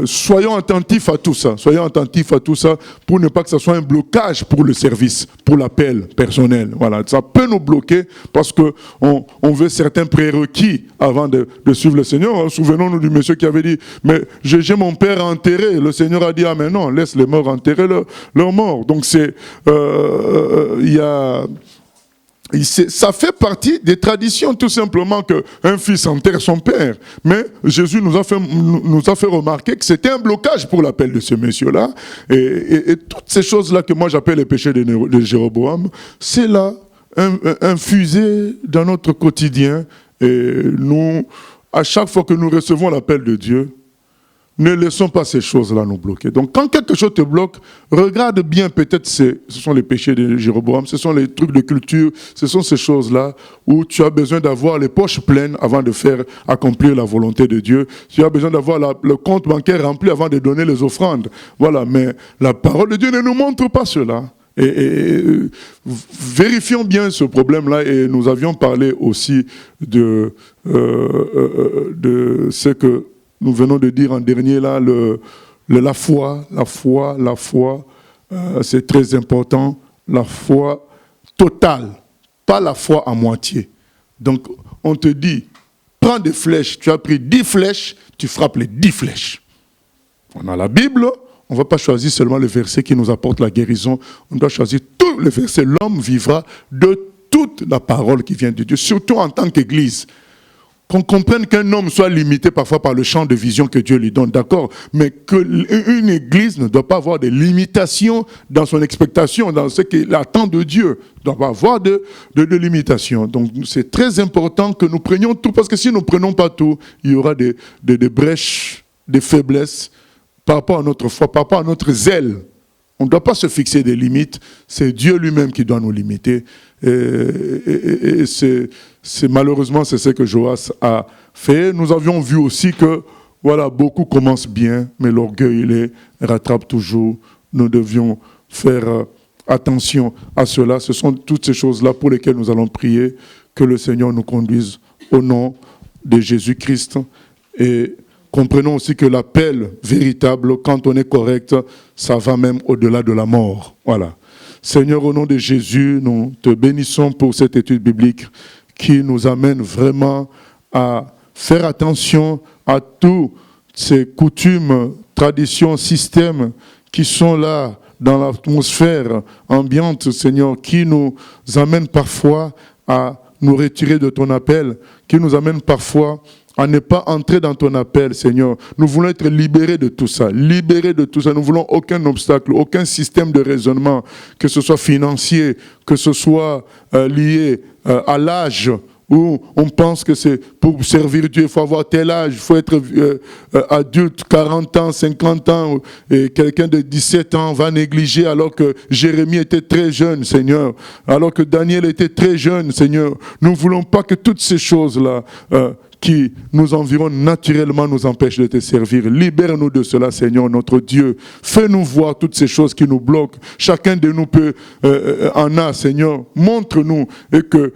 Soyons attentifs à tout ça. Soyons attentifs à tout ça pour ne pas que ça soit un blocage pour le service, pour l'appel personnel. Voilà, ça peut nous bloquer parce que on veut certains prérequis avant de suivre le Seigneur. Souvenons-nous du monsieur qui avait dit, mais j'ai mon père enterré. Le Seigneur a dit, ah mais non, laisse les morts enterrer leurs morts. Donc il y a Ça fait partie des traditions, tout simplement, qu'un fils enterre son père. Mais Jésus nous a fait remarquer que c'était un blocage pour l'appel de ce monsieur-là. Et toutes ces choses-là que moi j'appelle les péchés de Jéroboam, c'est là infusé dans notre quotidien. Et nous, à chaque fois que nous recevons l'appel de Dieu, ne laissons pas ces choses-là nous bloquer. Donc, quand quelque chose te bloque, regarde bien, peut-être ce sont les péchés de Jéroboam, ce sont les trucs de culture, ce sont ces choses-là où tu as besoin d'avoir les poches pleines avant de faire accomplir la volonté de Dieu. Tu as besoin d'avoir le compte bancaire rempli avant de donner les offrandes. Voilà, mais la parole de Dieu ne nous montre pas cela. Et vérifions bien ce problème-là. Et nous avions parlé aussi de ce que nous venons de dire en dernier, là, la foi, c'est très important, la foi totale, pas la foi à moitié. Donc, on te dit, prends des flèches, tu as pris 10 flèches, tu frappes les 10 flèches. On a la Bible, on ne va pas choisir seulement le verset qui nous apporte la guérison, on doit choisir tout le verset. L'homme vivra de toute la parole qui vient de Dieu, surtout en tant qu'Église. Qu'on comprenne qu'un homme soit limité parfois par le champ de vision que Dieu lui donne, d'accord, mais qu'une église ne doit pas avoir de limitations dans son expectation, dans ce qu'il attend de Dieu. Il ne doit pas avoir de limitations. Donc c'est très important que nous prenions tout, parce que si nous ne prenons pas tout, il y aura des brèches, des faiblesses par rapport à notre foi, par rapport à notre zèle. On ne doit pas se fixer des limites, c'est Dieu lui-même qui doit nous limiter. Et malheureusement, c'est ce que Joas a fait. Nous avions vu aussi que, voilà, beaucoup commencent bien, mais l'orgueil les rattrape toujours. Nous devions faire attention à cela. Ce sont toutes ces choses-là pour lesquelles nous allons prier, que le Seigneur nous conduise au nom de Jésus-Christ. Et comprenons aussi que l'appel véritable, quand on est correct, ça va même au-delà de la mort. Voilà. Seigneur, au nom de Jésus, nous te bénissons pour cette étude biblique qui nous amène vraiment à faire attention à toutes ces coutumes, traditions, systèmes qui sont là dans l'atmosphère ambiante, Seigneur, qui nous amènent parfois à nous retirer de ton appel, qui nous amènent parfois à ne pas entrer dans ton appel, Seigneur. Nous voulons être libérés de tout ça. Libérés de tout ça. Nous voulons aucun obstacle, aucun système de raisonnement, que ce soit financier, que ce soit lié à l'âge, où on pense que c'est pour servir Dieu, il faut avoir tel âge, il faut être adulte, 40 ans, 50 ans, et quelqu'un de 17 ans va négliger alors que Jérémie était très jeune, Seigneur, alors que Daniel était très jeune, Seigneur. Nous ne voulons pas que toutes ces choses-là qui nous environnent naturellement nous empêchent de te servir. Libère-nous de cela, Seigneur, notre Dieu. Fais-nous voir toutes ces choses qui nous bloquent. Chacun de nous en a, Seigneur. Montre-nous et que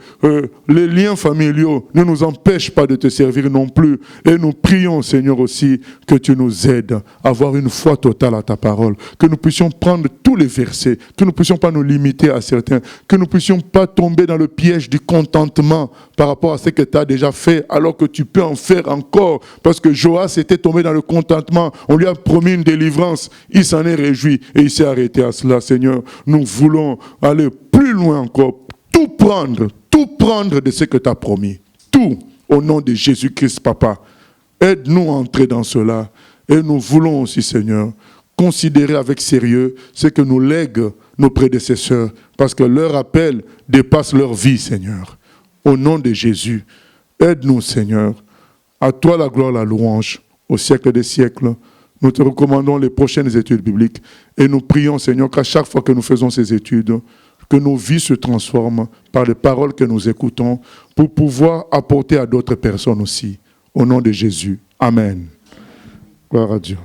les liens familiaux ne nous empêchent pas de te servir non plus. Et nous prions, Seigneur, aussi que tu nous aides à avoir une foi totale à ta parole. Que nous puissions prendre tous les versets, que nous ne puissions pas nous limiter à certains, que nous ne puissions pas tomber dans le piège du contentement par rapport à ce que tu as déjà fait, alors que tu peux en faire encore, parce que Joas était tombé dans le contentement, on lui a promis une délivrance, il s'en est réjoui et il s'est arrêté à cela. Seigneur, nous voulons aller plus loin encore, tout prendre de ce que tu as promis, tout au nom de Jésus-Christ, Papa. Aide-nous à entrer dans cela et nous voulons aussi, Seigneur, considérer avec sérieux ce que nous lèguent nos prédécesseurs, parce que leur appel dépasse leur vie, Seigneur. Au nom de Jésus, aide-nous, Seigneur. À toi la gloire, la louange, au siècle des siècles. Nous te recommandons les prochaines études bibliques et nous prions, Seigneur, qu'à chaque fois que nous faisons ces études, que nos vies se transforment par les paroles que nous écoutons pour pouvoir apporter à d'autres personnes aussi. Au nom de Jésus. Amen. Gloire à Dieu.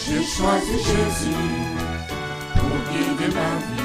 J'ai choisi Jésus pour guider ma vie.